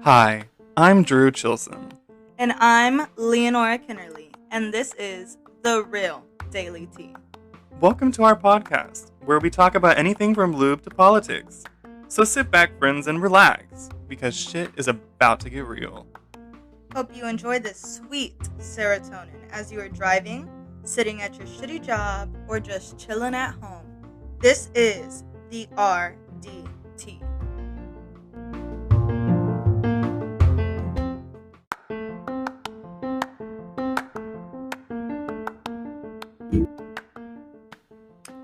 Hi, I'm Drew Chilson. And I'm Leonora Kennerly, and this is The Real Daily Tea. Welcome to our podcast, where we talk about anything from lube to politics. So sit back, friends, and relax, because shit is about to get real. Hope you enjoy this sweet serotonin as you are driving, sitting at your shitty job, or just chilling at home. This is the RDT.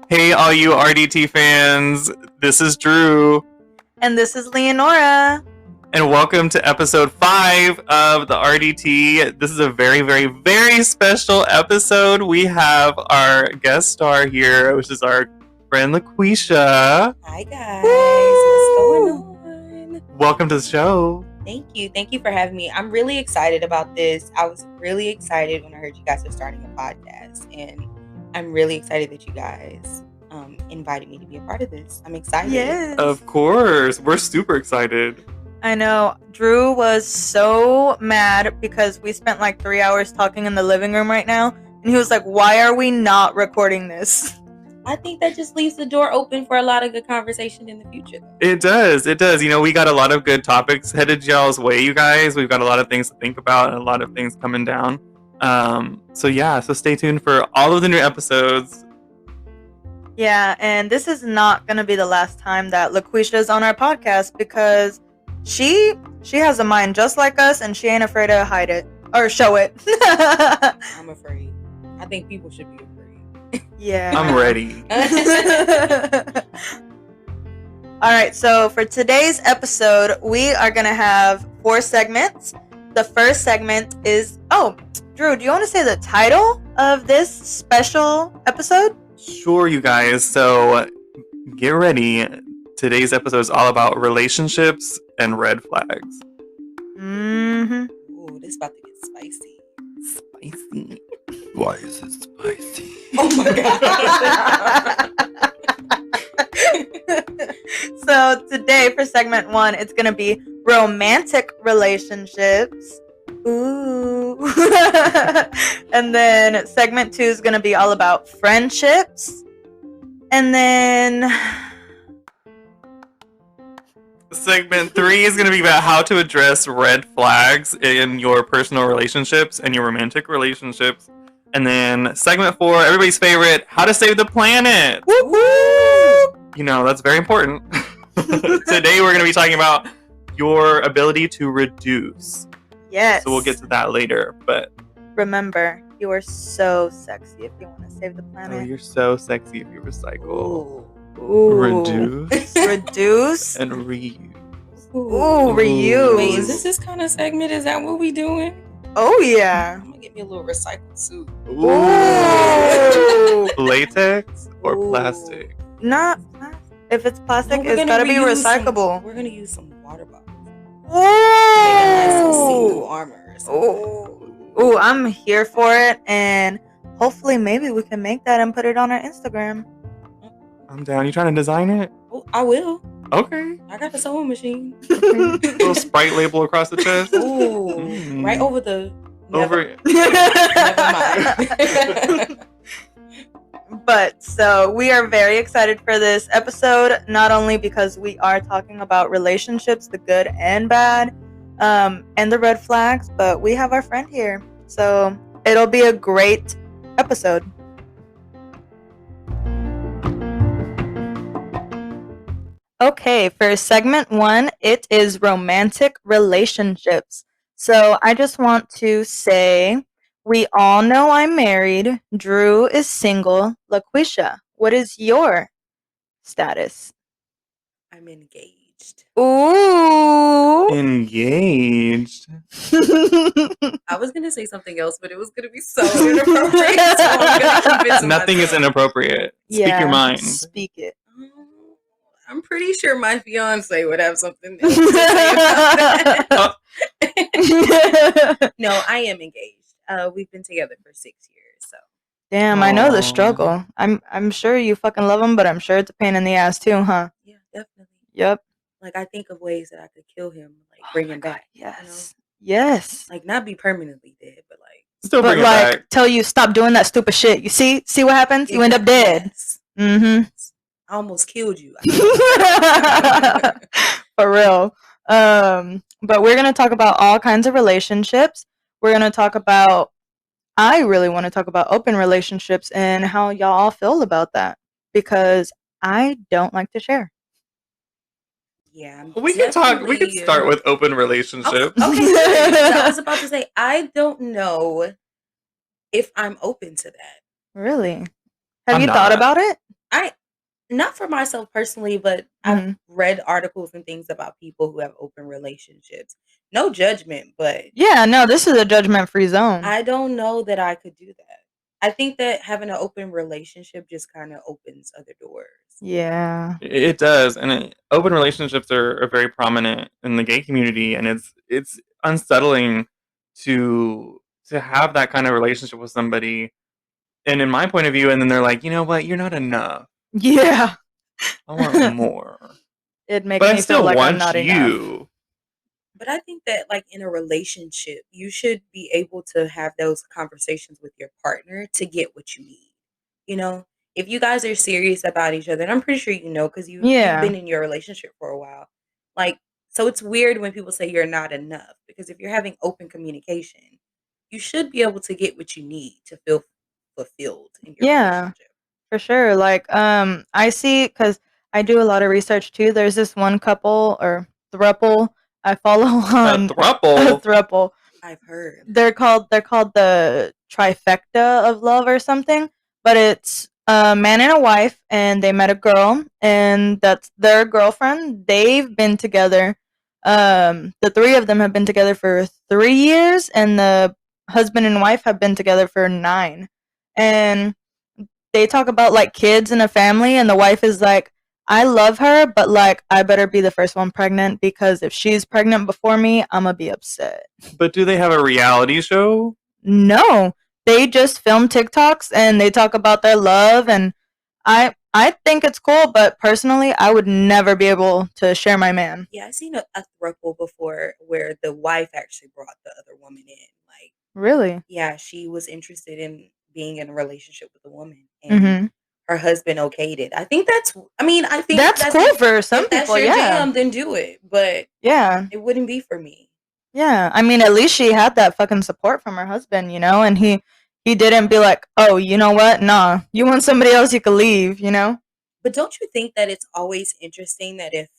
Hey, all you RDT fans, this is Drew. And this is Leonora. And welcome to episode 5 of the RDT. This is a very, very, very special episode. We have our guest star here, which is our friend Laquisha. Hi guys, what's going on? Welcome to the show. Thank you for having me. I'm really excited about this. I was really excited when I heard you guys are starting a podcast, and I'm really excited that you guys invited me to be a part of this. I'm excited. Yes. Of course, we're super excited. I know. Drew was so mad because we spent like 3 hours talking in the living room right now, and he was like, why are we not recording this? I think that just leaves the door open for a lot of good conversation in the future. It does. You know, we got a lot of good topics headed y'all's way, you guys. We've got a lot of things to think about and a lot of things coming down. So stay tuned for all of the new episodes. Yeah, and this is not going to be the last time that Laquisha is on our podcast because she has a mind just like us, and she ain't afraid to hide it or show it. I'm afraid. I think people should be afraid. Yeah. I'm ready. All right, so for today's episode, we are going to have 4 segments. The first segment is, Drew, do you want to say the title of this special episode? Sure, you guys. So get ready. Today's episode is all about relationships and red flags. Mm-hmm. Ooh, this is about to get spicy. Spicy. Why is it spicy? Oh my god. So today for segment 1, it's going to be romantic relationships. Ooh. And then segment 2 is going to be all about friendships. And then segment 3 is going to be about how to address red flags in your personal relationships and your romantic relationships. And then segment 4, everybody's favorite, how to save the planet. woo-hoo! You know, that's very important. Today we're going to be talking about your ability to reduce. Yes. So we'll get to that later, but remember, you are so sexy if you want to save the planet. you're so sexy if you recycle. Ooh. Reduce. Reduce. And reuse. Ooh, reuse. Wait, is this kind of segment? Is that what we doing? Oh, yeah. I'm gonna get me a little recycled suit. Ooh. Latex or Ooh. plastic? Not plastic. If it's plastic, No, it's gotta be recyclable. We're gonna use some water bottles. Make a nice little see-through armor. Ooh, I'm here for it, and hopefully maybe we can make that and put it on our Instagram. I'm down. You trying to design it? Oh, I will. Okay. I got the sewing machine. Little Sprite label across the chest. Ooh, Mm. right over the. Over. Never mind. But so we are very excited for this episode, not only because we are talking about relationships, the good and bad, and the red flags, but we have our friend here. So it'll be a great episode. Okay, for segment 1, it is romantic relationships. So I just want to say, we all know I'm married. Drew is single. Laquisha, what is your status? I'm engaged. Ooh. Engaged. I was gonna say something else, but it was gonna be so inappropriate. So I'm gonna keep it to Nothing is myself. inappropriate. Speak your mind. Speak it. I'm pretty sure my fiance would have something else to say about that. No, I am engaged. We've been together for 6 years, so Damn, I know the Aw. struggle. I'm sure you fucking love him, but I'm sure it's a pain in the ass too, huh? Yeah, definitely. Yep. Like I think of ways that I could kill him, like Oh bring my him god, back. yes. Yes. Like not be permanently dead, but like Still But bring it like back. tell you stop doing that stupid shit. You see what happens? You end up dead. Yes. Mm-hmm. I almost killed you. For real. But we're gonna talk about all kinds of relationships. We're gonna talk about I really want to talk about open relationships and how y'all all feel about that because I don't like to share. Yeah, I'm We can talk. We can definitely. start with open relationships. Okay, good. Because I was about to say I don't know if I'm open to that. Really? Have I'm you thought not. about it? I not for myself personally, but I've Mhm. read articles and things about people who have open relationships. No judgment, but Yeah, no, this is a judgment-free zone. I don't know that I could do that. I think that having an open relationship just kind of opens other doors. Yeah. It does, and open relationships are very prominent in the gay community, and it's unsettling to have that kind of relationship with somebody. And in my point of view, and then they're like, you know what, you're not enough. Yeah. I want more, It makes but I me feel still like I'm want not enough. you. But I think that like in a relationship, you should be able to have those conversations with your partner to get what you need. You know, if you guys are serious about each other, and I'm pretty sure you know because you've Yeah. been in your relationship for a while. Like, so it's weird when people say you're not enough because if you're having open communication, you should be able to get what you need to feel fulfilled in your Yeah. relationship. For sure. Like, I see because I do a lot of research too. There's this one couple or throuple I follow A on a throuple. throuple. I've heard. They're called the trifecta of love or something. But it's a man and a wife, and they met a girl, and that's their girlfriend. They've been together. The three of them have been together for 3 years, and the husband and wife have been together for 9. And they talk about like kids in a family, and the wife is like, I love her, but like I better be the first one pregnant because if she's pregnant before me, I'm gonna be upset. But do they have a reality show? No, they just film TikToks and they talk about their love, and I think it's cool, but personally, I would never be able to share my man. Yeah, I seen a throuple before where the wife actually brought the other woman in. Like, Really? yeah, she was interested in being in a relationship with a woman, and Mhm. her husband okayed it. I think that's. I mean, I think That's cool for some if that's people, your yeah. jam, then do it. But Yeah. it wouldn't be for me. Yeah, I mean, at least she had that fucking support from her husband, and he didn't be like, "Oh, you know what? Nah, you want somebody else, you could leave," you know? But don't you think that it's always interesting that if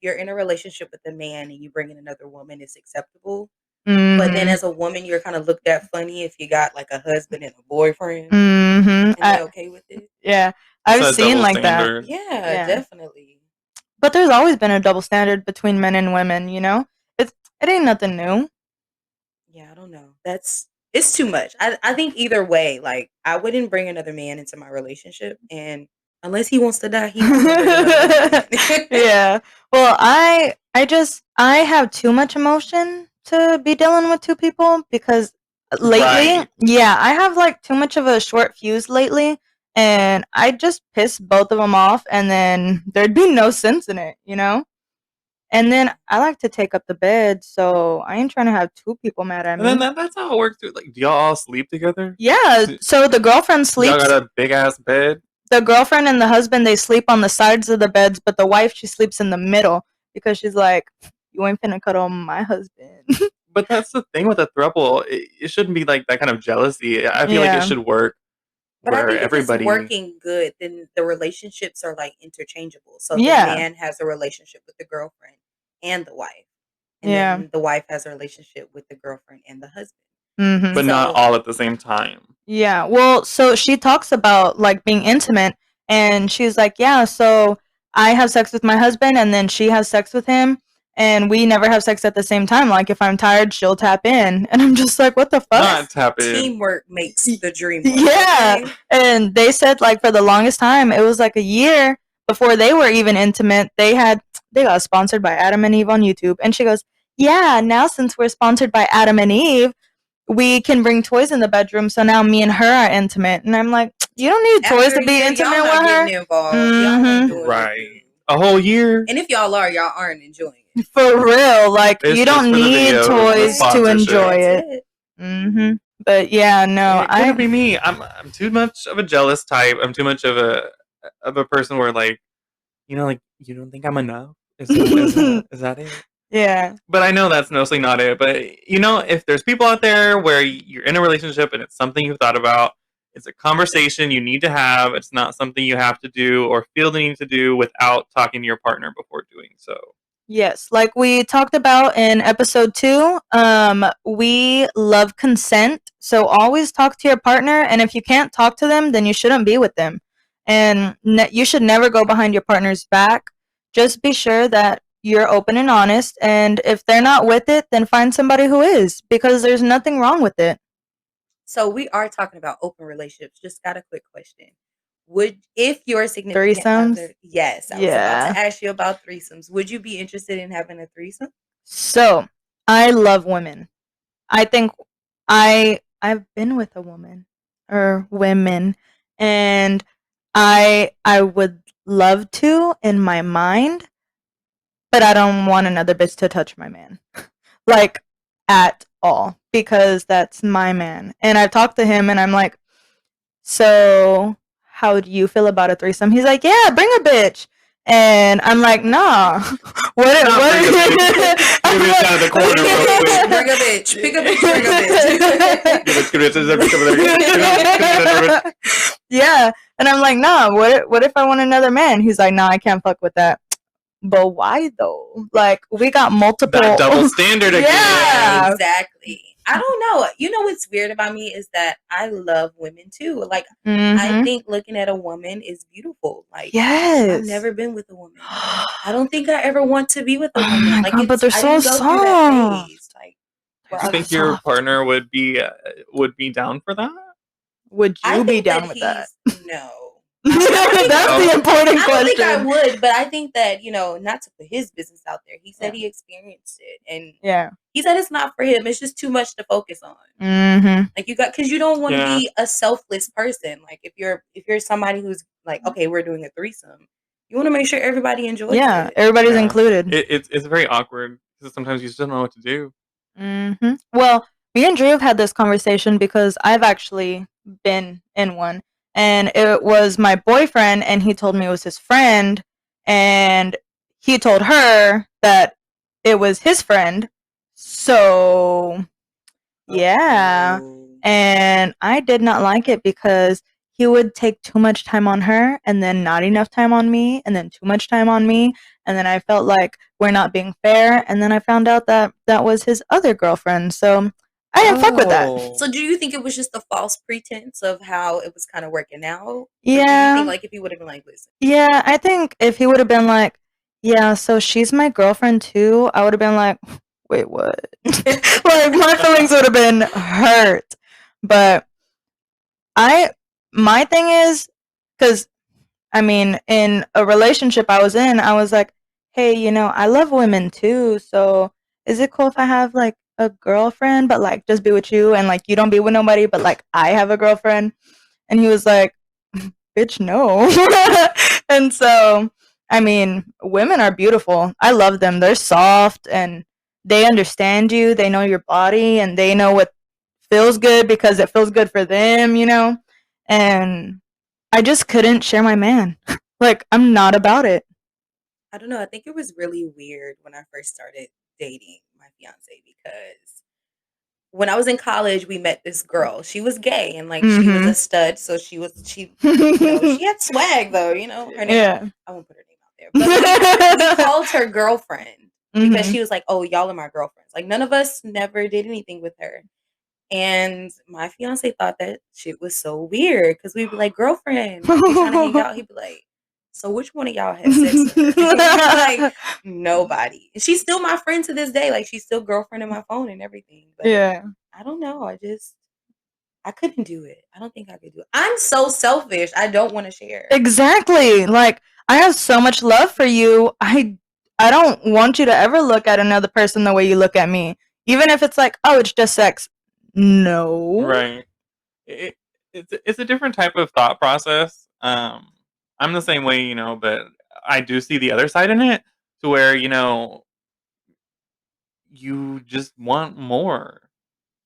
you're in a relationship with a man and you bring in another woman, it's acceptable. But then Mhm. as a woman, you're kind of looked at funny if you got like a husband and a boyfriend, Mhm. and they okay with it. Yeah, It's I've a seen double like that. standard. Yeah, Yeah. definitely. But there's always been a double standard between men and women, you know? It ain't nothing new. Yeah, I don't know. It's too much. I think either way, like I wouldn't bring another man into my relationship, and unless he wants to die, he not gonna bring another woman in. Yeah. Well, I have too much emotion to be dealing with two people because lately, Right. yeah, I have like too much of a short fuse lately, and I just piss both of them off, and then there'd be no sense in it, you know? And then I like to take up the bed, so I ain't trying to have two people mad at And then me. that's how it works. Too. Like, do y'all all sleep together? Yeah, Do so the girlfriend y'all sleeps. got a big ass bed? The girlfriend and the husband, they sleep on the sides of the beds, but the wife, she sleeps in the middle because she's like, you ain't finna cuddle my husband. But that's the thing with a throuple. It shouldn't be like that kind of jealousy. I feel like it Yeah. should work But I where think if it's everybody. working good, then the relationships are like interchangeable. So the Yeah. man has a relationship with the girlfriend and the wife, and Yeah. then the wife has a relationship with the girlfriend and the husband. Mm-hmm. But not So all at the same time. Yeah. Well, so she talks about like being intimate, and she's like, yeah, so I have sex with my husband, and then she has sex with him, and we never have sex at the same time. Like, if I'm tired, she'll tap in. And I'm just like, what the fuck? Not tap in. teamwork makes the dream work. Yeah. Okay? And they said like for the longest time, it was like a year before they were even intimate. They got sponsored by Adam and Eve on YouTube. And she goes, yeah, now since we're sponsored by Adam and Eve, we can bring toys in the bedroom, so now me and her are intimate. And I'm like, you don't need toys After to a be year, intimate y'all with not her. getting involved. Y'all Mhm. ain't doing Right. it. A whole year. And if y'all are, y'all aren't enjoying it. For real, like It's you just don't for the need videos, the toys to sponsorship. enjoy That's it. But yeah, no, It couldn't be me. I'm too much of a jealous type. I'm too much of a person where like, like you don't think I'm enough. Is that it? Yeah. But I know that's mostly not it. But if there's people out there where you're in a relationship and it's something you've thought about, it's a conversation you need to have. It's not something you have to do or feel the need to do without talking to your partner before doing so. Yes, like we talked about in episode 2, we love consent. So always talk to your partner, and if you can't talk to them, then you shouldn't be with them. And you should never go behind your partner's back. Just be sure that you're open and honest, and if they're not with it, then find somebody who is, because there's nothing wrong with it. So we are talking about open relationships. Just got a quick question. If your significant Threesomes? other, yes, I was about Yeah. to ask you about threesomes. Would you be interested in having a threesome? So, I love women. I think I've been with a woman or women, and I would love to in my mind, but I don't want another bitch to touch my man. Like at all, because that's my man. And I've talked to him and I'm like, "So, how do you feel about a threesome?" He's like, "Yeah, bring a bitch." And I'm like, "Nah." What Not what bring a bitch. I'm Give it down the corner real quick. Bring a bitch. Pick a bitch. Bring a bitch. Yeah, and I'm like, nah. What if I want another man? He's like, nah, I can't fuck with that. But why though? Like, we got multiple. That double standard again. Yeah. Exactly. I don't know. You know what's weird about me is that I love women too. Like, I Mhm. think looking at a woman is beautiful. Like, Yes. I've never been with a woman. I don't think I ever want to be with a Oh woman. my Like, God, but they're I so didn't go through that soft. phase. Like, They're where Do I you so was think your soft. partner would be down for that? Would I you be think down that with that? no. I think That's No. the important I don't think I question. would, but I think that, not to put his business out there. He said Yeah. he experienced it, and Yeah. he said it's not for him. It's just too much to focus on. Mhm. Like because you don't want to Yeah. be a selfless person. Like if you're somebody who's like, okay, we're doing a threesome, you want to make sure everybody enjoys Yeah, it. everybody's Yeah. included. It's very awkward because sometimes you just don't know what to do. Well, me and Drew have had this conversation because I've actually been in one, and it was my boyfriend, and he told me it was his friend, and he told her that it was his friend. So, yeah. Oh. And I did not like it because he would take too much time on her and then not enough time on me and then too much time on me, and then I felt like we're not being fair, and then I found out that that was his other girlfriend. So, I didn't fuck with that. Oh. So do you think it was just a false pretense of how it was kind of working out? Or do you Yeah. think like if he would have been like, listen, Yeah, I think if he would have been like, "Yeah, so she's my girlfriend too," I would have been like, "Wait, what?" Like my feelings would have been hurt. But my thing is, because I mean, in a relationship I was in, I was like, "Hey, I love women too, so is it cool if I have like a girlfriend, but like just be with you and like you don't be with nobody, but like I have a girlfriend?" And he was like, "Bitch, no." And so, I mean, women are beautiful. I love them. They're soft and they understand you. They know your body and they know what feels good because it feels good for them. And I just couldn't share my man. Like, I'm not about it. I don't know. I think it was really weird when I first started dating my fiance because when I was in college, we met this girl. She was gay and like she was a stud, so she she had swag though. Her name. Yeah. I won't put her name out there, but we called her girlfriend because Mhm. she was like, "Oh, y'all are my girlfriends." Like none of us never did anything with her. And my fiance thought that shit was so weird because we'd be like, girlfriend, like we trying to hang out. He'd be like, so which one of y'all had sex with her? And we'd be like, nobody. And she's still my friend to this day. Like she's still girlfriend in my phone and everything. But Yeah. I don't know. I couldn't do it. I don't think I could do it. I'm so selfish. I don't want to share. Exactly. Like, I have so much love for you. I don't want you to ever look at another person the way you look at me. Even if it's like, "Oh, it's just sex." No. Right. It, it's a different type of thought process. I'm the same way, but I do see the other side in it, to where you just want more.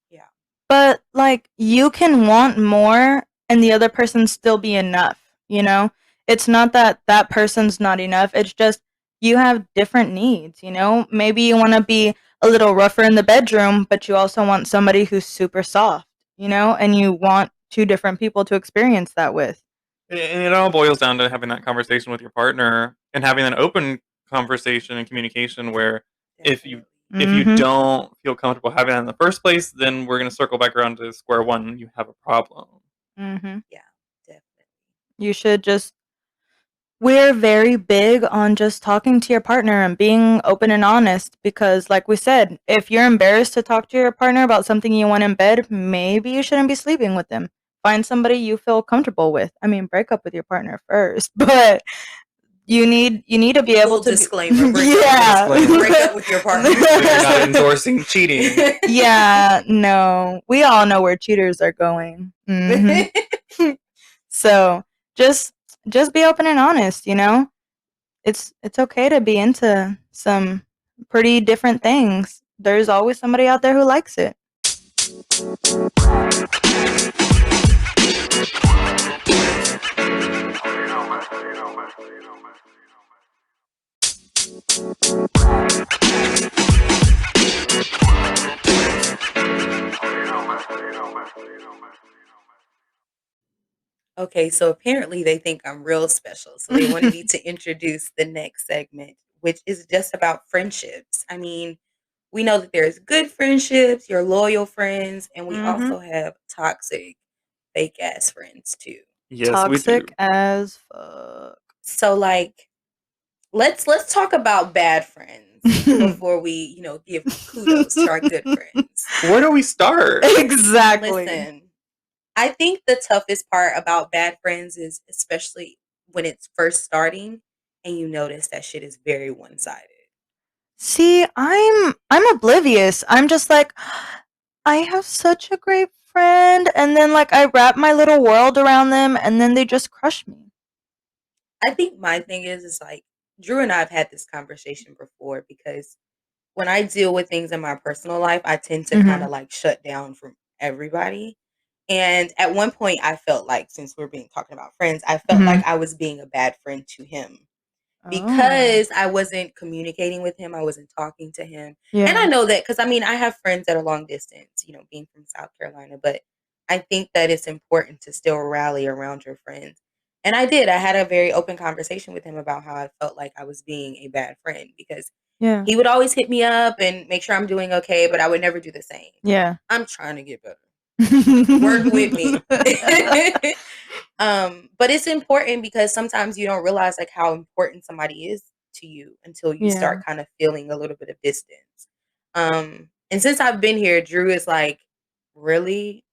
Yeah. But like you can want more and the other person still be enough, you know? It's not that that person's not enough. It's just you have different needs, you know? Maybe you want to be a little rougher in the bedroom, but you also want somebody who's super soft, you know? And you want two different people to experience that with. And it all boils down to having that conversation with your partner and having an open conversation and communication, where if you if you Mhm. don't feel comfortable having that in the first place, then we're going to circle back around to square one and you have a problem. Mhm. Yeah, definitely. You should just We're very big on just talking to your partner and being open and honest because, like we said, if you're embarrassed to talk to your partner about something you want in bed, maybe you shouldn't be sleeping with them. Find somebody you feel comfortable with. I mean, break up with your partner first, but you need to be able Full to disclaimer. Break yeah. up with your partner. We're not endorsing cheating. Yeah, no. We all know where cheaters are going. Mhm. So, just just be open and honest, you know? It's okay to be into some pretty different things. There's always somebody out there who likes it. Okay, so apparently they think I'm real special. So they wanted me to introduce the next segment, which is just about friendships. I mean, we know that there's good friendships, your loyal friends, and we Mhm. also have toxic, fake ass friends too. Yes, we do. Toxic as fuck. So like let's talk about bad friends before we, give kudos to our good friends. Where do we start? Exactly. Listen, I think the toughest part about bad friends is especially when it's first starting and you notice that shit is very one-sided. See, I'm oblivious. I'm just like I have such a great friend and then like I wrap my little world around them and then they just crush me. I think my thing is like Drew and I have had this conversation before because when I deal with things in my personal life, I tend to kind Mhm. of like shut down from everybody. And at one point, I felt like, since we're being talking about friends, I felt Mhm. like I was being a bad friend to him Oh. because I wasn't communicating with him. I wasn't talking to him. And I Yeah. know that because I mean, I have friends that are long distance, being from South Carolina, but I think that it's important to still rally around your friends. And I did. I had a very open conversation with him about how I felt like I was being a bad friend because Yeah. he would always hit me up and make sure I'm doing okay, but I would never do the same. Yeah. I'm trying to get better. Work with me. But it's important because sometimes you don't realize like how important somebody is to you until you Yeah. start kind of feeling a little bit of distance. And since I've been here, Drew is like really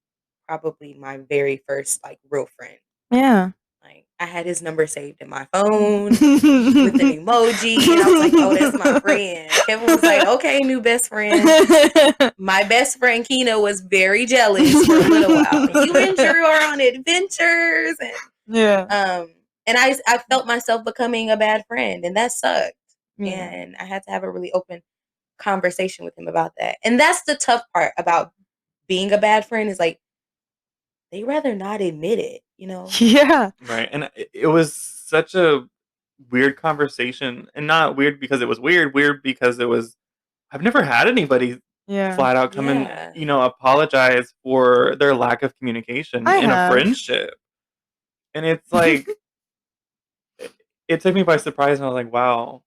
probably my very first like real friend. Yeah. Like I had his number saved in my phone with an emoji, and I was like, "Oh, that's my friend." Kevin was like, "Okay, new best friend." My best friend Kina was very jealous for a little while. You and Drew are on adventures, Yeah. um, and I felt myself becoming a bad friend, and that sucked. Yeah. And I had to have a really open conversation with him about that. And that's the tough part about being a bad friend is like they rather not admit it, you know? Yeah. Right. And it was such a weird conversation, and not weird because it was weird because it was, I've never had anybody Yeah. flat out come and, Yeah. apologize for their lack of communication I in a have. friendship. And it's like, it took me by surprise, and I was like, wow.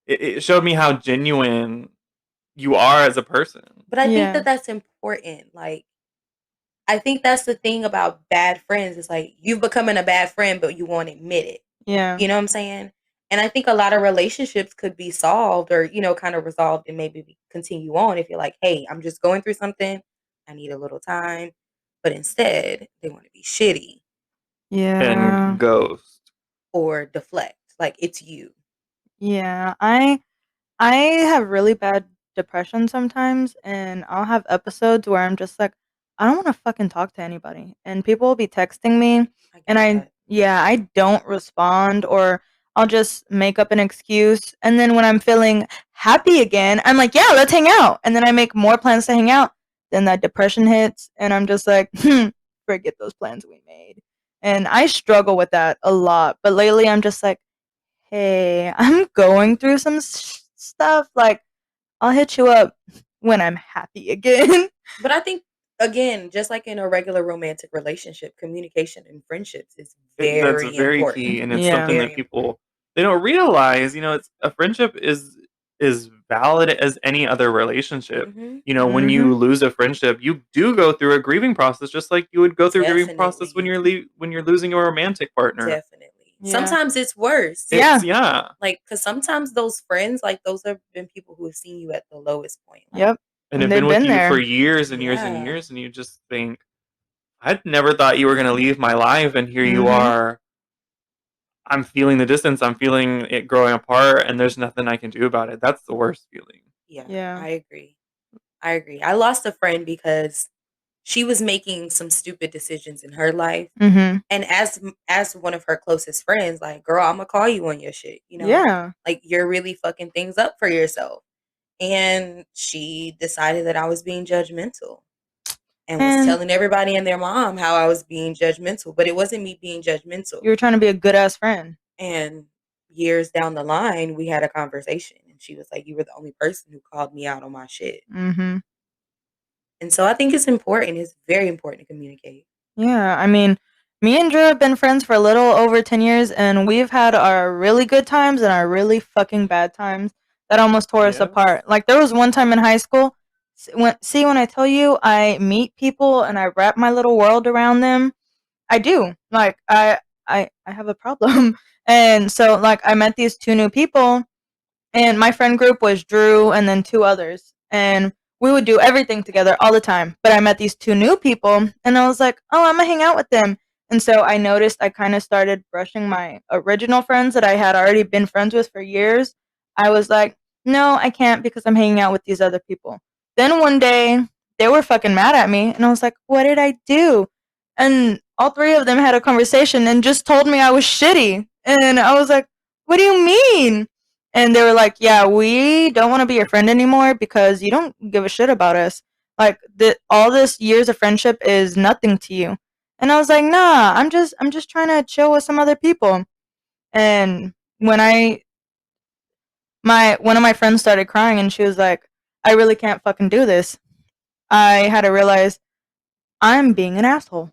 It showed me how genuine you are as a person. But I think Yeah. that that's important. Like I think that's the thing about bad friends. It's like you've becoming a bad friend, but you won't admit it. Yeah. You know what I'm saying? And I think a lot of relationships could be solved or, kind of resolved and maybe continue on if you're like, hey, I'm just going through something. I need a little time. But instead, they want to be shitty Yeah. And ghost. or deflect. Like it's you. Yeah. I have really bad depression sometimes and I'll have episodes where I'm just like I don't want to fucking talk to anybody. And people will be texting me I and get that. I don't respond, or I'll just make up an excuse. And then when I'm feeling happy again, I'm like, yeah, let's hang out. And then I make more plans to hang out. Then that depression hits and I'm just like, forget those plans we made. And I struggle with that a lot. But lately I'm just like, hey, I'm going through some stuff. Like, I'll hit you up when I'm happy again. But I think, again, just like in a regular romantic relationship, communication and friendships is That's very very key, important. and it's Yeah. something that Very people they don't realize. It's a friendship is valid as any other relationship. important. When Mhm. you lose a friendship, you do go through a grieving process, just like you would go through a grieving process when Definitely. when you're losing a romantic partner. Definitely. Yeah. Sometimes it's worse. Yeah. It's yeah, Like, because sometimes those friends, like, those have been people who have seen you at the lowest point. Like, Yep. and And have they've been with been you for there. years and years and yeah. years, and you just think, I never thought you were gonna leave my life, and here you Mhm. are. I'm feeling the distance. I'm feeling it growing apart, and there's nothing I can do about it. That's the worst feeling. Yeah. Yeah. I agree. I agree. I lost a friend because she was making some stupid decisions in her life. Mhm. And as one of her closest friends, like, girl, I'm gonna call you on your shit, Yeah. Like, you're really fucking things up for yourself. And she decided that I was being judgmental and was And telling everybody and their mom how I was being judgmental, but it wasn't me being judgmental. you were trying to be a good ass friend. And years down the line, we had a conversation and she was like, "You were the only person who called me out on my shit." Mhm. And so I think it's important. It's very important to communicate. Yeah. I mean, me and Drew have been friends for a little over 10 years, and we've had our really good times and our really fucking bad times that almost tore us Yes. apart. Like, there was one time in high school, when I tell you I meet people and I wrap my little world around them, I do. Like, I have a problem. And so, like, I met these two new people. And my friend group was Drew and then two others. And we would do everything together all the time. But I met these two new people and I was like, oh, I'm going to hang out with them. And so I noticed I kind of started brushing my original friends that I had already been friends with for years. I was like, no, I can't because I'm hanging out with these other people. Then one day they were fucking mad at me. And I was like, what did I do? And all three of them had a conversation and just told me I was shitty. And I was like, what do you mean? And they were like, "Yeah, we don't want to be your friend anymore because you don't give a shit about us. Like all this years of friendship is nothing to you." And I was like, "Nah, I'm just trying to chill with some other people." And when I my one of my friends started crying and she was like, "I really can't fucking do this." I had to realize I'm being an asshole,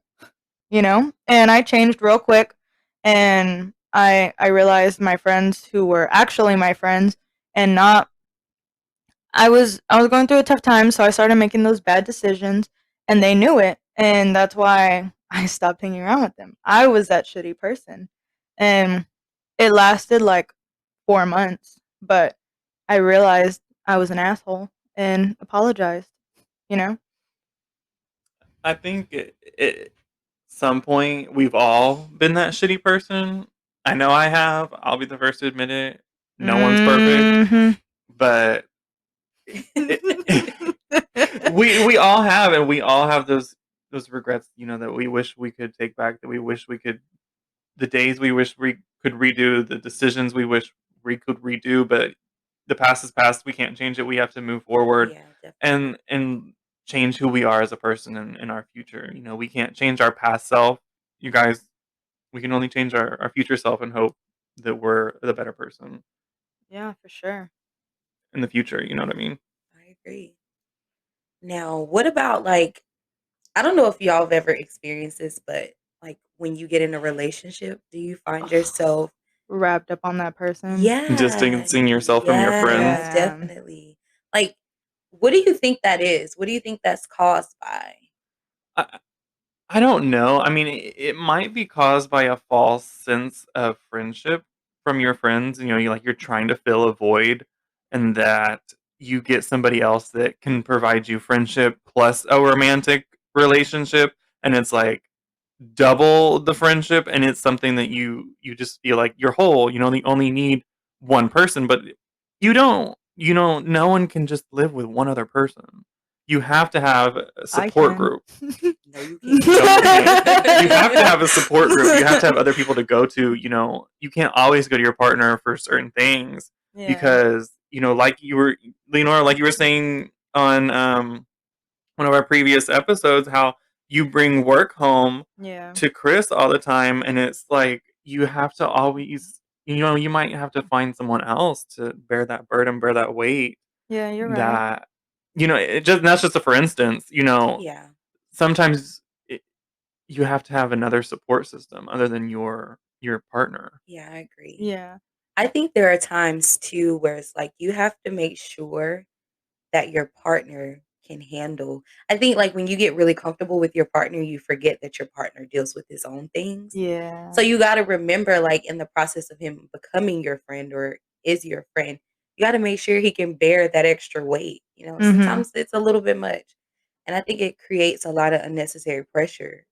you know? And I changed real quick and I realized my friends who were actually my friends and not I was going through a tough time, so I started making those bad decisions, and they knew it, and that's why I stopped hanging around with them. I was that shitty person, and it lasted like 4 months, but I realized I was an asshole and apologized, you know? I think at some point we've all been that shitty person. I know I have. I'll be the first to admit it. No one's perfect, Mhm. but we all have, and we all have those regrets. That we wish we could take back. That we wish we could. The days we wish we could redo. The decisions we wish we could redo. But the past is past. We can't change it. We have to move forward, Yeah, definitely. and change who we are as a person in our future. We can't change our past self. You guys, we can only change our future self and hope that we're the better person Yeah, for sure. in the future. You know what I mean? I agree. Now, what about, like, I don't know if y'all have ever experienced this, but like when you get in a relationship, do you find yourself, Wrapped up on that person. yeah, Distancing yourself from your friends. yes, Yeah. definitely. Like, what do you think that is? What do you think that's caused by? I, I don't know. I mean, it might be caused by a false sense of friendship from your friends. You're trying to fill a void, and that you get somebody else that can provide you friendship plus a romantic relationship, and it's like double the friendship, and it's something that you just feel like you're whole. You only need one person, but you don't. No one can just live with one other person. you have to have a I support can. group. No, you can't. No, you can't. You have to have a support group. You have to have other people to go to. You can't always go to your partner for certain things Yeah. because like you were, Leonora, like you were saying on one of our previous episodes, how you bring work home Yeah. to Chris all the time, and it's like you have to always, you might have to find someone else to bear that burden, bear that weight. Yeah, you're right. That that's just a for instance. Yeah. Sometimes you have to have another support system other than your partner. Yeah, I agree. Yeah. I think there are times too where it's like you have to make sure that your partner can handle. I think like when you get really comfortable with your partner, you forget that your partner deals with his own things. Yeah. So you got to remember, like in the process of him becoming your friend or is your friend, you got to make sure he can bear that extra weight. Sometimes it's a little bit much. And I think it creates a lot of unnecessary pressure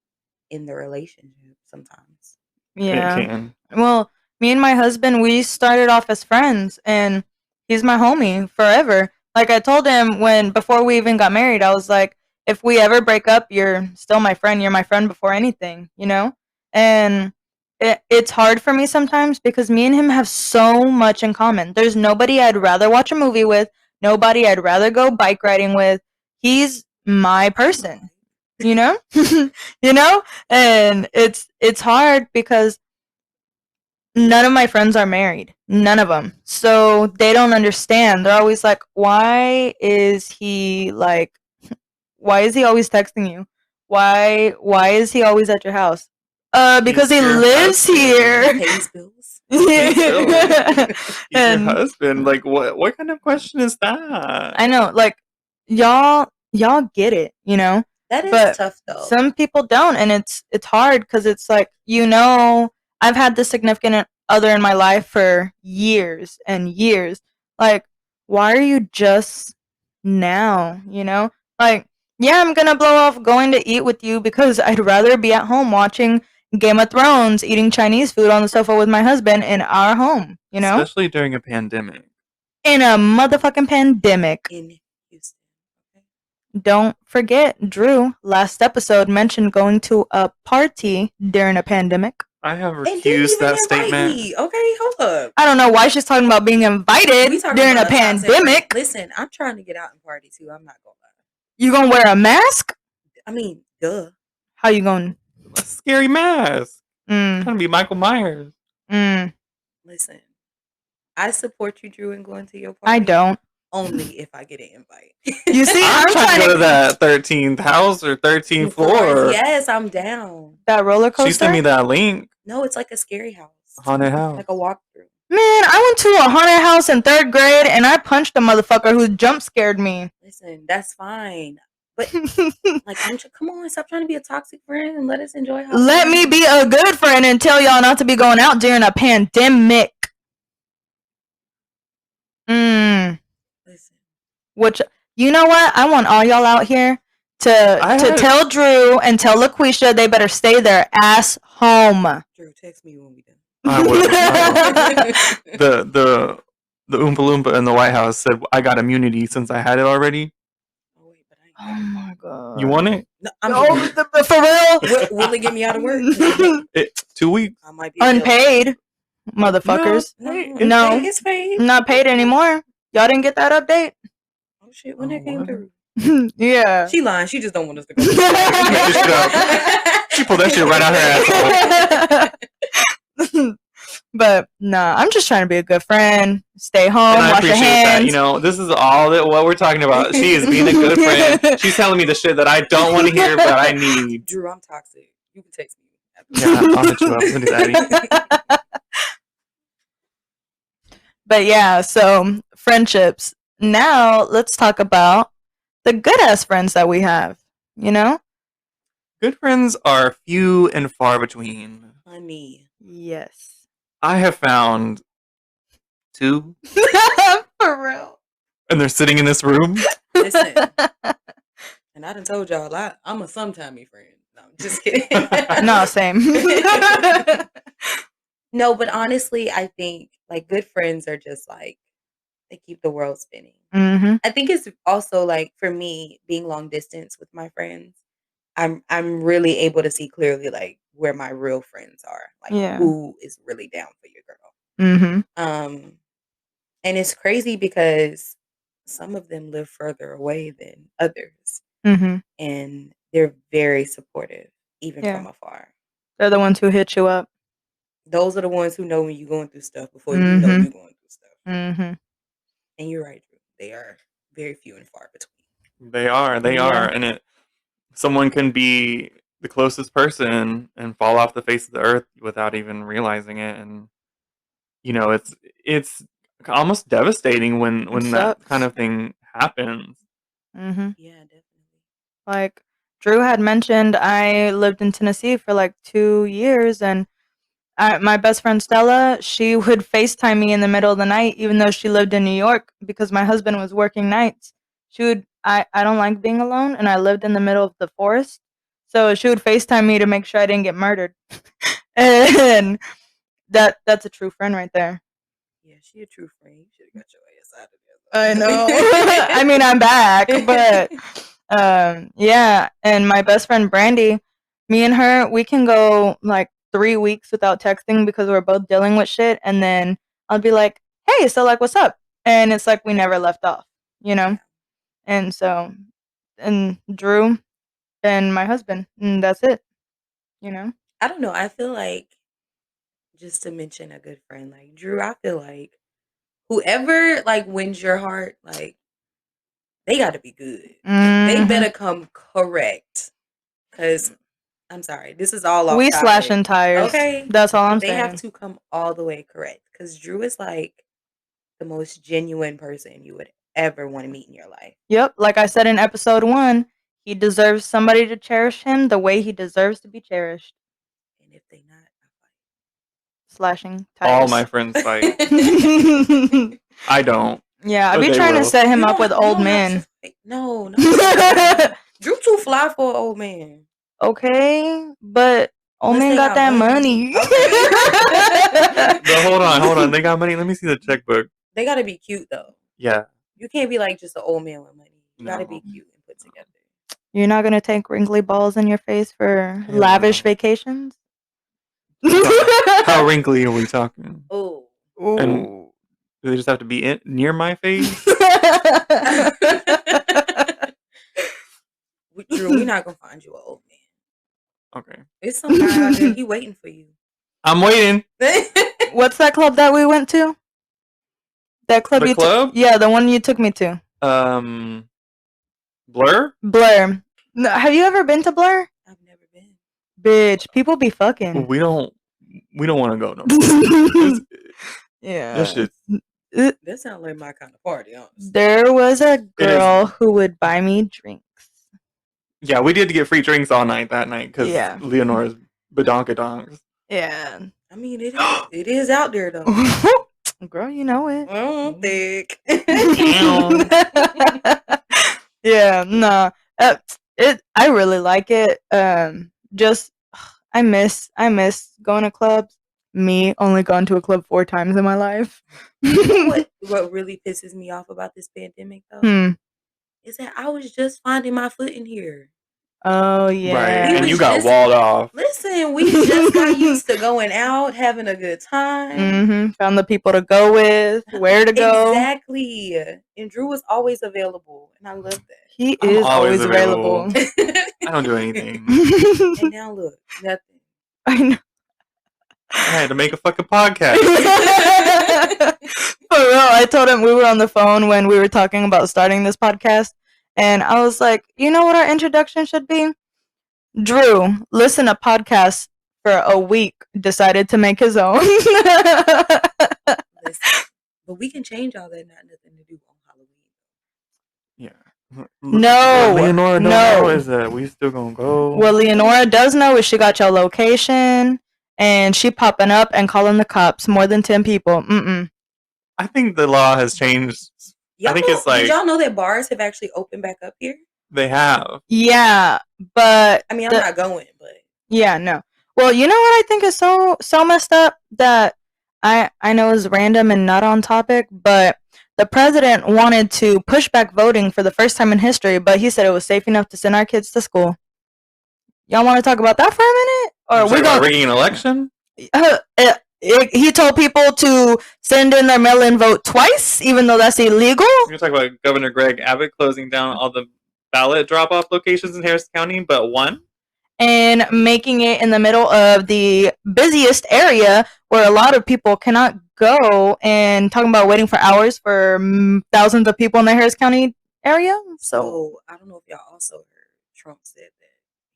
in the relationship sometimes. It Yeah. can. Well, me and my husband, we started off as friends, and he's my homie forever. Like I told him before we even got married, I was like, if we ever break up, you're still my friend. You're my friend before anything, And it's hard for me sometimes because me and him have so much in common. There's nobody I'd rather watch a movie with, nobody I'd rather go bike riding with. He's my person, you know? And it's hard because none of my friends are married. None of them. So they don't understand. They're always like, why is he always texting you? Why is he always at your house? Because he He's your lives husband. here. Pays bills. He's your And husband. Like what kind of question is that? I know, like y'all get it, That is but tough though. some people don't, and it's hard because it's like I've had this significant other in my life for years and years. Like, why are you just now? Like, yeah, I'm gonna blow off going to eat with you because I'd rather be at home watching Game of Thrones, eating Chinese food on the sofa with my husband in our home. Especially during a pandemic. In a motherfucking pandemic. In Houston. Okay. Don't forget, Drew, last episode mentioned going to a party during a pandemic. I have And didn't refused even that invite statement. me. Okay, hold up. I don't know why she's talking about being invited We talking during a about toxic- pandemic. Listen, I'm trying to get out and party too. I'm not gonna lie. You gonna wear a mask? I mean, duh. How you going? A scary mask. Mm, Trying to be Michael Myers. Listen, I support you, Drew, in going to your party. I don't. Only if I get an invite. You see, I'm trying to go to that 13th house or 13th floor. Yes, I'm down. That roller coaster? She sent me that link. No, it's like a scary house. Haunted house. Like a walkthrough. Man, I went to a haunted house in 3rd grade and I punched a motherfucker who jump scared me. Listen, that's fine. But like, come on, stop trying to be a toxic friend and let us enjoy how. Let me be a good friend and tell y'all not to be going out during a pandemic. Listen. Which, you know what? I want all y'all out here to tell Drew and tell Laquisha they better stay their ass home. Drew, text me when we done. I will. The Oompa Loompa in the White House said I got immunity since I had it already. Oh wait, but Oh my god. You want it? No, for real? Will it get me out of work? 2 weeks. I might be Unpaid, motherfuckers. No. It's paid. Not paid anymore. Y'all didn't get that update? Oh shit, when that came what? through. Yeah. She lying. She just don't want us to go. She pulled that shit right out her asshole. But nah, I'm just trying to be a good friend. Stay home, And I wash your appreciate hands. that. This is all what we're talking about. She is being a good friend. She's telling me the shit that I don't want to hear, but I need. Drew, I'm toxic. You can text me. Yeah, I'll hit you up. Send it to Eddie. But yeah, so friendships. Now let's talk about the good ass friends that we have. Good friends are few and far between. Honey. Yes. I have found 2, For real. and they're sitting in this room. Listen. And I done told y'all I'm a sometimey friend. No, I'm just kidding. No, same. No, but honestly, I think like good friends are just like They keep the world spinning. Mm-hmm. I think it's also like for me being long distance with my friends, I'm really able to see clearly like where my real friends are, like Yeah. who is really down for your girl. Mm-hmm. And it's crazy because some of them live further away than others, Mm-hmm. and they're very supportive even Yeah. from afar. They're the ones who hit you up. Those are the ones who know when you're going through stuff before you know Mm-hmm. you're going through stuff. Mm-hmm. And you're right, Drew. They are very few and far between. They are, Yeah. and someone can be the closest person and fall off the face of the earth without even realizing it, and it's almost devastating when that sucks. kind of thing happens. Mm-hmm. Yeah, definitely. Like Drew had mentioned, I lived in Tennessee for like 2 years, and my best friend Stella, she would FaceTime me in the middle of the night, even though she lived in New York, because my husband was working nights. I don't like being alone, and I lived in the middle of the forest, so she would FaceTime me to make sure I didn't get murdered. And that's a true friend right there. Yeah, she a true friend. You should have got your ass out of there. I know. I mean, I'm back, but yeah. And my best friend Brandy, me and her, we can go like 3 weeks without texting because we're both dealing with shit. And then I'll be like, "Hey, so like, what's up?" And it's like we never left off, you know. Yeah. And so, and Drew and my husband, and that's it, you know. I don't know. I feel like, just to mention a good friend like Drew, I feel like whoever like wins your heart, like they got to be good. They Mhm. better come correct. Cause I'm sorry, this is all off We topic. slashing tires. Okay, That's all I'm they saying. have to come all the way correct. Cause Drew is like the most genuine person you would ever want to meet in your life. Yep, like I said in episode 1, he deserves somebody to cherish him the way he deserves to be cherished. And if they not, Slashing All tires. my friends fight. Yeah, I don't. I But be they trying to will. set him You up with don't- you old don't have men. to fight. No, no. Drew too fly for an old man. Okay, but old Unless man they got that money. But hold on. They got money. Let me see the checkbook. They gotta be cute though. Yeah. You can't be like just an old man with money. You gotta No. be cute and put together. You're not gonna take wrinkly balls in your face for Hell lavish no. vacations? How wrinkly are we talking? Oh. And Ooh. do they just have to be near my face? Drew, we're not gonna find you an old man. Okay. It's some guy out there. He waiting for you. I'm waiting. What's that club that we went to? That club The you club? yeah, the one you took me to. Blur? Blur. No, have you ever been to Blur? I've never been. Bitch, people be fucking. We don't want to go no more. Yeah. That shit. That sounds like my kind of party, honestly. There was a girl who would buy me drinks. Yeah, we did get free drinks all night that night because Yeah. Leonora's badonkadonks. Yeah. I mean, it is out there though. Girl, you know it. Thick. Yeah, no. I really like it. Just I miss going to clubs. Me only gone to a club 4 times in my life. What really pisses me off about this pandemic though is that I was just finding my foot in here. Oh yeah. Right, and you got walled off. Listen, we just got used to going out, having a good time. Found the people to go with, where to go. Exactly. And Drew was always available, and I love that. He is always available. I don't do anything. And now look, nothing. I know. I had to make a fucking podcast. For real, I told him we were on the phone when we were talking about starting this podcast, and I was like, you know what our introduction should be? Drew, listen to podcasts for a week, decided to make his own. Listen, but we can change all that. Not nothing to do on Halloween. Yeah. No, What Leonora don't no. know is that we still gonna go. What Leonora does know is she got your location, and she popping up and calling the cops. More than 10 people. I think the law has changed. I think it's like did y'all know that bars have actually opened back up here? they have. Yeah, but I mean, I'm not going, but yeah, no. Well, you know what I think is so messed up that I know is random and not on topic, but the president wanted to push back voting for the first time in history, but he said it was safe enough to send our kids to school. Y'all want to talk about that for a minute? Or we going rigging an election? He told people to send in their mail-in vote twice, even though that's illegal. We're talking about Governor Greg Abbott closing down all the ballot drop-off locations in Harris County, but one. And making it in the middle of the busiest area where a lot of people cannot go, and talking about waiting for hours for thousands of people in the Harris County area. So I don't know if y'all also heard Trump said that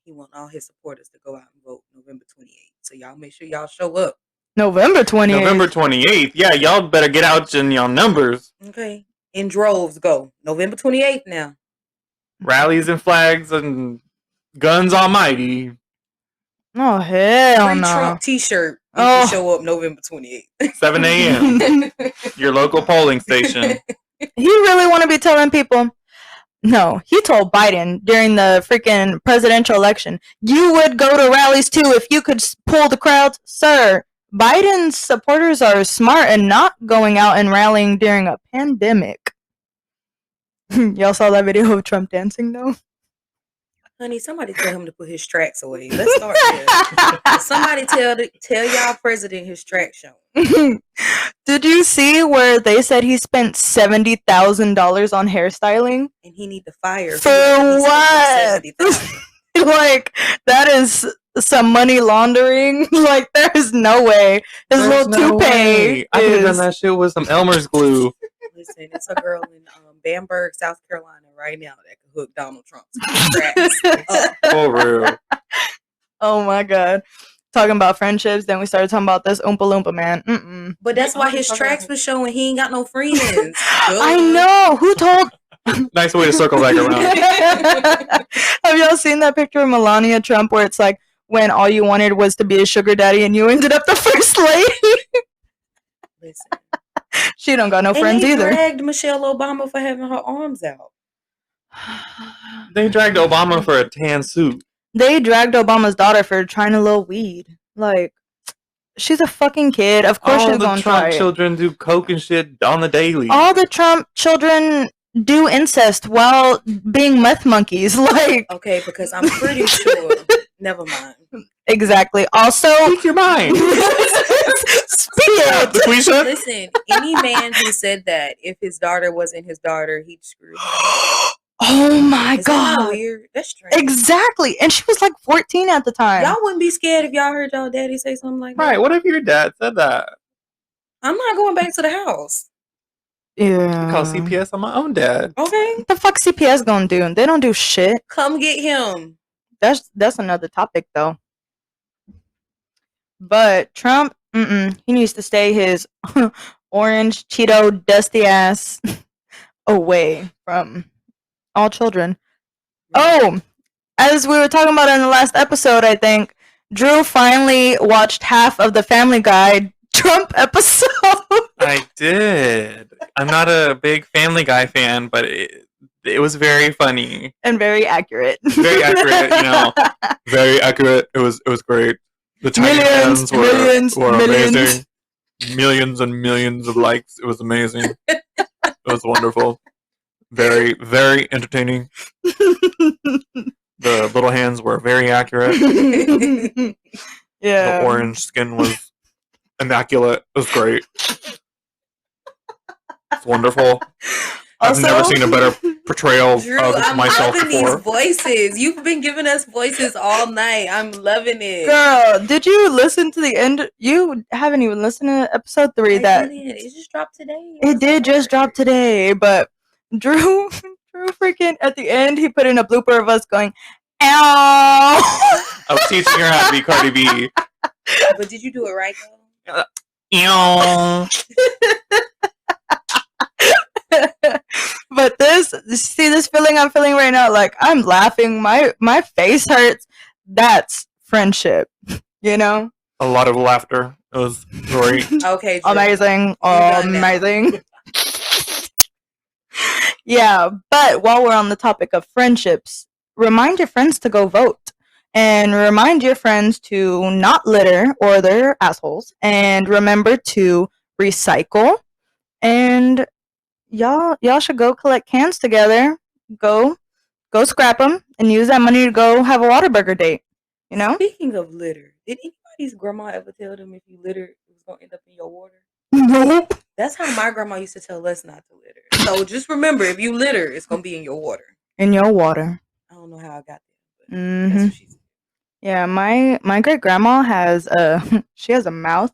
he want all his supporters to go out and vote November 28th. So y'all make sure y'all show up. November 28th. November 28th. Yeah, y'all better get out in y'all numbers. Okay. In droves, go. November 28th now. Rallies and flags and guns almighty. Oh, hell Free no. Trump t-shirt if you show up November 28th. 7 a.m. Your local polling station. He really want to be telling people. No, he told Biden during the freaking presidential election, you would go to rallies too if you could pull the crowds. Sir, Biden's supporters are smart and not going out and rallying during a pandemic. Y'all saw that video of Trump dancing though? Honey, somebody tell him to put his tracks away. Let's start there. Somebody tell y'all president his track show. Did you see where they said he spent $70,000 on hairstyling? And he need to fire. For what? Like, that is some money laundering. Like, there's no way. His little toupee. I could have done that shit with some Elmer's glue. Listen, it's a girl in Bamberg, South Carolina right now that can hook Donald Trump's tracks. For real. Oh my god. Talking about friendships, then we started talking about this Oompa Loompa man. Mm-mm. But that's why his tracks was showing he ain't got no friends. I know. Who told? Nice way to circle back around. Have y'all seen that picture of Melania Trump where it's like when all you wanted was to be a sugar daddy and you ended up the first lady? Listen. She don't got no friends they either. Dragged Michelle Obama for having her arms out. They dragged Obama for a tan suit. They dragged Obama's daughter for trying a little weed. Like, she's a fucking kid. Of course she's gonna try it. All the Trump children do coke and shit on the daily. All the Trump children do incest while being meth monkeys. Like, okay, because I'm pretty sure. Never mind. Exactly. Also, speak your mind. Speak it, Laquisha. Listen, any man who said that if his daughter wasn't his daughter, he'd screw her. Oh my god. That weird? That's strange. Exactly. And she was like 14 at the time. Y'all wouldn't be scared if y'all heard y'all daddy say something like that. Right. What if your dad said that? I'm not going back to the house. Yeah. I call CPS on my own dad. Okay. What the fuck CPS gonna do? They don't do shit. Come get him. That's another topic though. But Trump, he needs to stay his orange Cheeto dusty ass away from all children. Oh, as we were talking about in the last episode, I think Drew finally watched half of the Family Guy Trump episode. I did. I'm not a big Family Guy fan, but it was very funny and very accurate. Very accurate, you know. Very accurate. It was great. The tiny hands were amazing. Millions and millions of likes. It was amazing. It was wonderful. Very, very entertaining. The little hands were very accurate. Yeah. The orange skin was immaculate. It was great. It's wonderful. I've never seen a better portrayal Drew, of myself loving before. These voices. You've been giving us voices all night. I'm loving it. Girl, did you listen to the end? You haven't even listened to episode 3. It just dropped today. It did just drop today, but Drew freaking at the end he put in a blooper of us going, ow. I was teaching her how to be Cardi B. But did you do it right though? Ew. But this feeling I'm feeling right now, like I'm laughing, my face hurts. That's friendship, you know. A lot of laughter. It was great. Okay, Drew. Amazing. Yeah, but while we're on the topic of friendships, remind your friends to go vote. And remind your friends to not litter or they're assholes. And remember to recycle. And y'all should go collect cans together. Go scrap them and use that money to go have a Whataburger date. You know? Speaking of litter, did anybody's grandma ever tell them if you litter, it was gonna end up in your water? Nope. That's how my grandma used to tell us not to litter. So just remember, if you litter, it's gonna be in your water. In your water. I don't know how I got there, but Mm-hmm. that's what she said. Yeah, my great grandma has she has a mouth,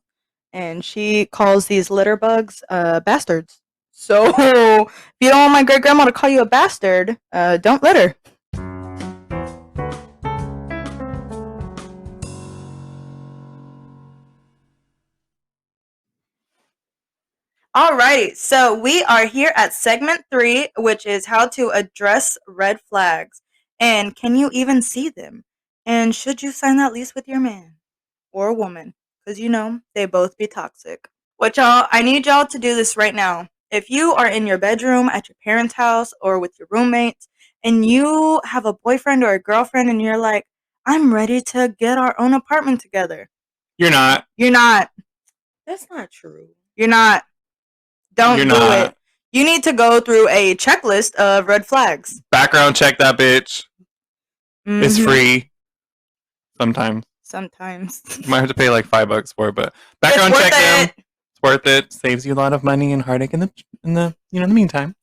and she calls these litter bugs bastards. So if you don't want my great grandma to call you a bastard, don't litter. Alrighty, so we are here at segment 3, which is how to address red flags. And can you even see them? And should you sign that lease with your man or woman? Because you know, they both be toxic. What y'all, I need y'all to do this right now. If you are in your bedroom, at your parents' house, or with your roommates, and you have a boyfriend or a girlfriend, and you're like, I'm ready to get our own apartment together. You're not. You're not. That's not true. You're not. Don't You're do not. it. You need to go through a checklist of red flags. Background check that bitch. It's Mhm. free. Sometimes. Sometimes. You might have to pay like $5 for it, but background It's check worth them. it. It's worth it. Saves you a lot of money and heartache in the meantime.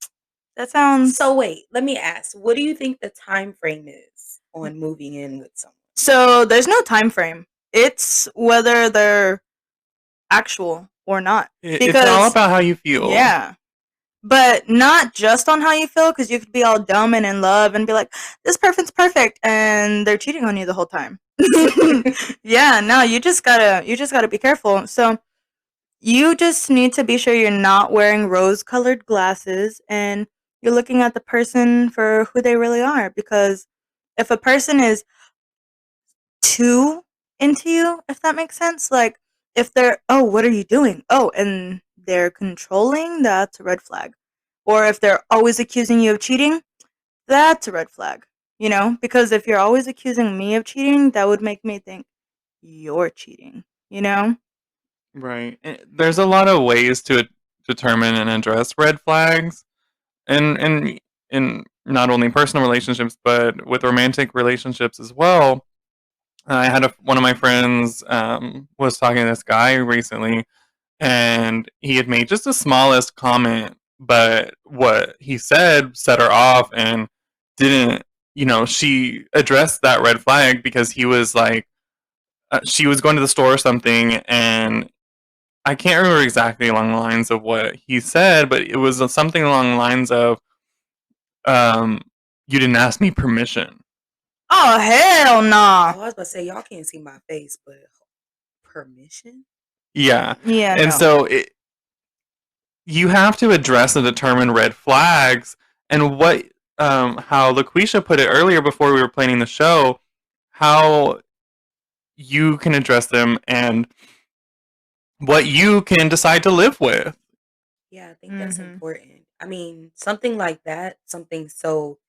That sounds So wait, let me ask, what do you think the time frame is on moving in with someone? So there's no time frame. It's whether they're actual or not. It's all Because about how you feel. yeah. But not just on how you feel, because you could be all dumb and in love and be like, this person's perfect, and they're cheating on you the whole time. Yeah, no, you just gotta be careful. So you just need to be sure you're not wearing rose-colored glasses and you're looking at the person for who they really are. Because if a person is too into you, if that makes sense, like if they're, oh, what are you doing? Oh, and they're controlling, that's a red flag. Or if they're always accusing you of cheating, that's a red flag. You know, because if you're always accusing me of cheating, that would make me think you're cheating, you know? Right. There's a lot of ways to determine and address red flags, and in not only personal relationships but with romantic relationships as well. I had one of my friends was talking to this guy recently, and he had made just the smallest comment, but what he said set her off and didn't. She addressed that red flag because he was like, she was going to the store or something, and I can't remember exactly along the lines of what he said, but it was something along the lines of, "You didn't ask me permission." Oh, hell nah. I was about to say, y'all can't see my face, but permission? Yeah, Yeah, and no. so you have to address and determine red flags, and how Laquisha put it earlier before we were planning the show, how you can address them and what you can decide to live with. Yeah, I think that's Mhm. important. I mean, something like that, something so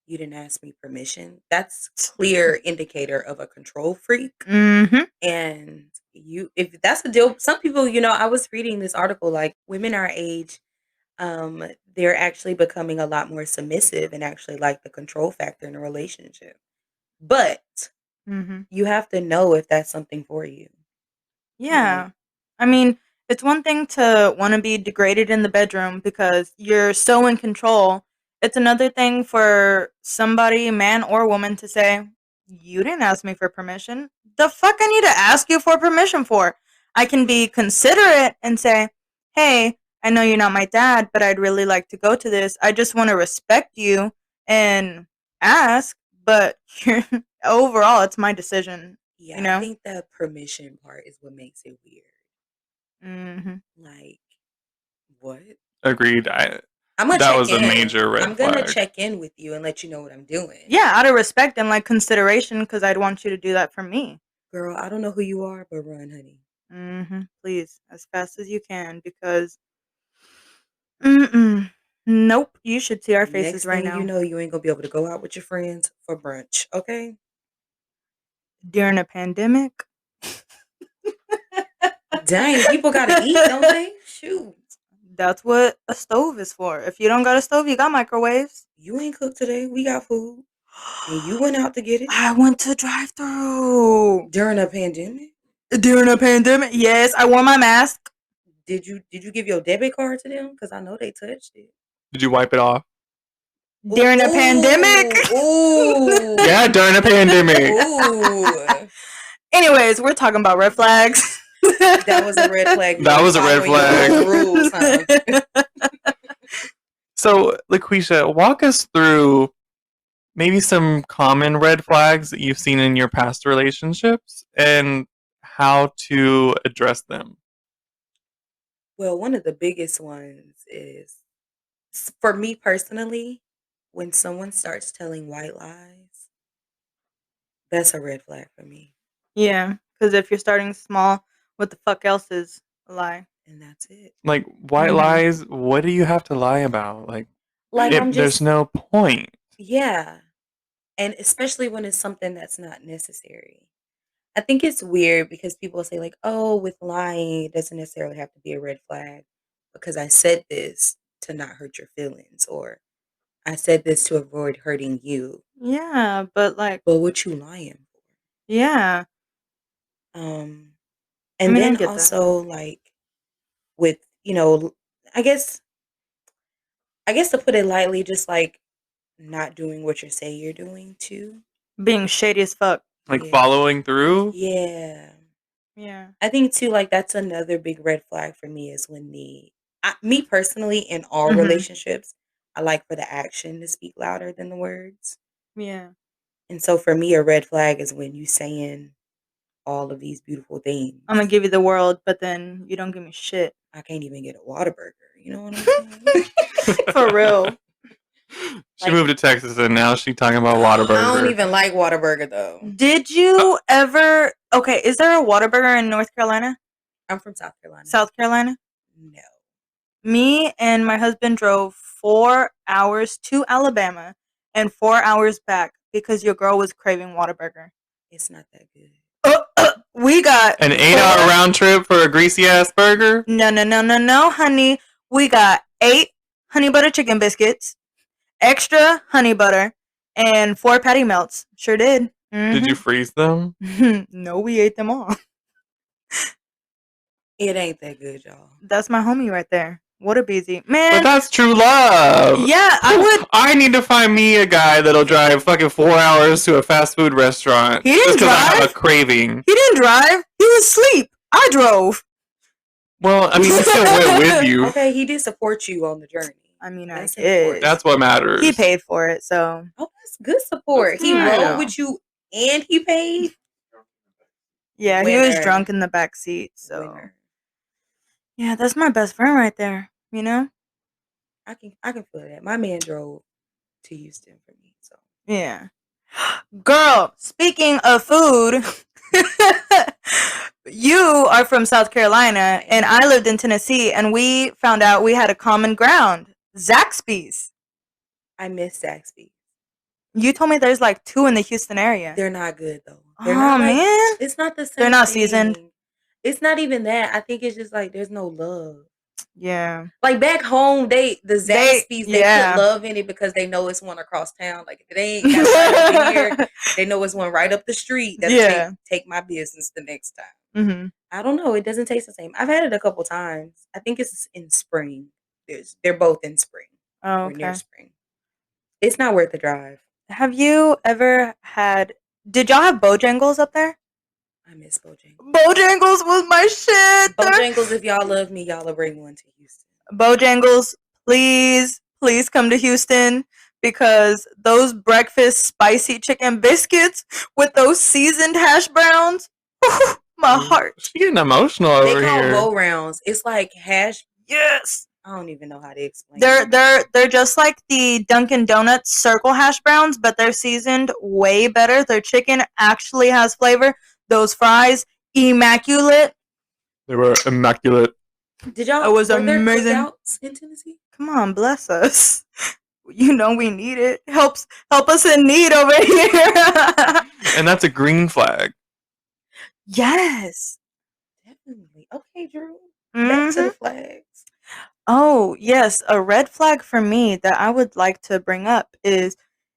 you didn't ask me permission, that's clear indicator of a control freak. Mhm. And if that's a deal, some people, I was reading this article, like women our age, they're actually becoming a lot more submissive and actually like the control factor in a relationship. But Mhm. you have to know if that's something for you. Yeah. I mean, it's one thing to want to be degraded in the bedroom because you're so in control. It's another thing for somebody, man or woman, to say, you didn't ask me for permission. The fuck I need to ask you for permission for? I can be considerate and say, hey, I know you're not my dad, but I'd really like to go to this. I just want to respect you and ask, but overall, it's my decision, Yeah, you I know? think the permission part is what makes it weird. Mhm. Like, what? Agreed. I'm gonna That check was a in. major red I'm gonna flag. check in with you and let you know what I'm doing. Yeah, out of respect and, like, consideration, because 'cause I'd want you to do that for me. Girl, I don't know who you are, but run, honey. Mhm. Please, as fast as you can because mm-mm. Nope, you should see our faces Next right thing you now. know, you ain't gonna be able to go out with your friends for brunch, okay? During a pandemic? Dang, people gotta eat, don't they? Shoot. That's what a stove is for. If you don't got a stove, you got microwaves. You ain't cooked today. We got food. And you went out to get it I went to drive-through during a pandemic. during a pandemic. Yes, I wore my mask. Did you give your debit card to them? Because I know they touched it. Did you wipe it off? During a pandemic. Ooh. Yeah, during a pandemic. Ooh. Anyways, we're talking about red flags. That was a red flag. That was a red Following your flag. own rules, huh? So, Laquisha, walk us through maybe some common red flags that you've seen in your past relationships and how to address them. Well, one of the biggest ones is, for me personally, when someone starts telling white lies, that's a red flag for me. Yeah, because if you're starting small, what the fuck else is a lie? And that's it. Like, white Mhm. lies, what do you have to lie about? Like I'm there's just, no point. yeah. And especially when it's something that's not necessary. I think it's weird because people say, like, oh, with lying, it doesn't necessarily have to be a red flag because I said this to not hurt your feelings, or I said this to avoid hurting you. Yeah, but like, But what you lying for? yeah, And I mean, I then get that. also, like, with, I guess to put it lightly, just like not doing what you say you're doing too. Being shady as fuck. Like Yeah. following through. Yeah. Yeah. I think too, like, that's another big red flag for me is when me personally, in all Mhm. relationships, I like for the action to speak louder than the words. Yeah. And so for me, a red flag is when you saying all of these beautiful things. I'm gonna give you the world, but then you don't give me shit. I can't even get a Whataburger. You know what I'm saying? For real. She moved to Texas and now she's talking about Whataburger. I don't even like Whataburger though. Did you ever? Okay, is there a Whataburger in North Carolina? I'm from South Carolina. South Carolina? No. Me and my husband drove 4 hours to Alabama and 4 hours back because your girl was craving Whataburger. It's not that good. We got An 8-hour round trip for a greasy ass burger? No, honey. We got 8 honey butter chicken biscuits, extra honey butter, and 4 patty melts. Sure did. Did you freeze them? No, we ate them all. It ain't that good, y'all. That's my homie right there. What a busy man. But that's true love. Yeah, I would. I need to find me a guy that'll drive fucking 4 hours to a fast food restaurant. He didn't just 'cause I have drive. a craving. He didn't drive. He was asleep. I drove. Well, I mean, he still went with you. Okay, he did support you on the journey. I mean, I That's did. important. That's what matters. He paid for it, so. Oh, that's good support. He Yeah. rode with you and he paid. Yeah, he was Winner. drunk in the back seat, so. Winner. Yeah, that's my best friend right there. You know? I can feel that. My man drove to Houston for me, so. Yeah. Girl, speaking of food, you are from South Carolina and I lived in Tennessee, and we found out we had a common ground. Zaxby's. I miss Zaxby's. You told me there's like 2 in the Houston area. They're not good though. They're Oh not like, man. it's not the same. They're not thing. seasoned. It's not even that. I think it's just like there's no love. Yeah. Like back home, the Zaxby's, they yeah. put love in it because they know it's one across town. Like if it ain't got one over here, they know it's one right up the street. That'll Yeah. take my business the next time. Mm-hmm. I don't know. It doesn't taste the same. I've had it a couple times. I think it's in spring. They're both in spring. Oh, Or near okay. spring. It's not worth the drive. Have you ever had? Did y'all have Bojangles up there? I miss Bojangles. Bojangles was my shit. Bojangles, if y'all love me, y'all will bring one to Houston. Bojangles, please come to Houston because those breakfast spicy chicken biscuits with those seasoned hash browns, my heart. She's getting emotional They over call here. go rounds. It's like hash. Yes. I don't even know how to explain. They're just like the Dunkin' Donuts circle hash browns, but they're seasoned way better. Their chicken actually has flavor. Those fries, immaculate. They were immaculate. Did y'all? It was were there amazing. cookouts in Tennessee? Come on, bless us. You know we need it. Help us in need over here. And that's a green flag. Yes. Definitely. Okay, Drew. Mm-hmm. Back to the flags. Oh, yes, a red flag for me that I would like to bring up is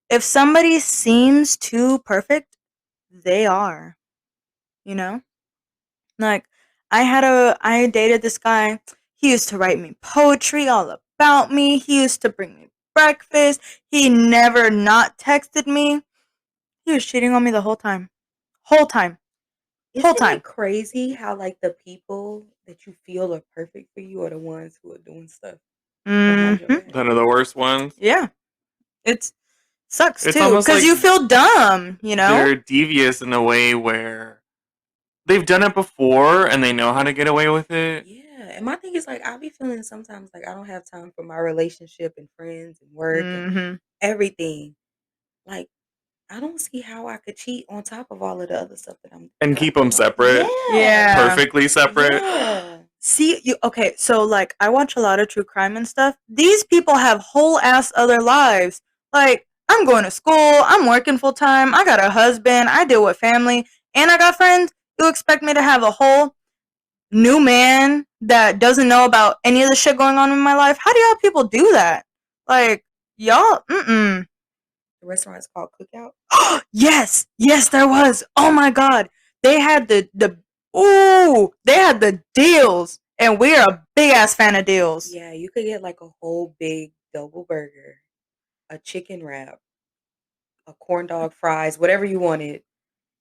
if somebody seems too perfect, they are, you know? Like I dated this guy. He used to write me poetry all about me. He used to bring me breakfast. He never not texted me. He was cheating on me the whole time. Whole time. Whole Isn't time. it crazy how like the people that you feel are perfect for you are the ones who are doing stuff behind your Mhm. back? That are the worst ones. Yeah. It's sucks It's too almost cuz like you feel dumb, you know? they're devious in a way where they've done it before and they know how to get away with it. Yeah, and my thing is like I be feeling sometimes like I don't have time for my relationship and friends and work and Mhm. everything. Like I don't see how I could cheat on top of all of the other stuff that I'm And that keep I'm them doing. separate. Yeah. Perfectly separate. Yeah. See, you okay, so like I watch a lot of true crime and stuff. These people have whole ass other lives. Like, I'm going to school, I'm working full time, I got a husband, I deal with family, and I got friends. You expect me to have a whole new man that doesn't know about any of the shit going on in my life? How do y'all people do that? Like, y'all, mm-mm. The restaurant's called Cookout. Yes, yes, there was. Oh my god, they had they had the deals, and we're a big ass fan of deals. Yeah, you could get like a whole big double burger, a chicken wrap, a corn dog, fries, whatever you wanted,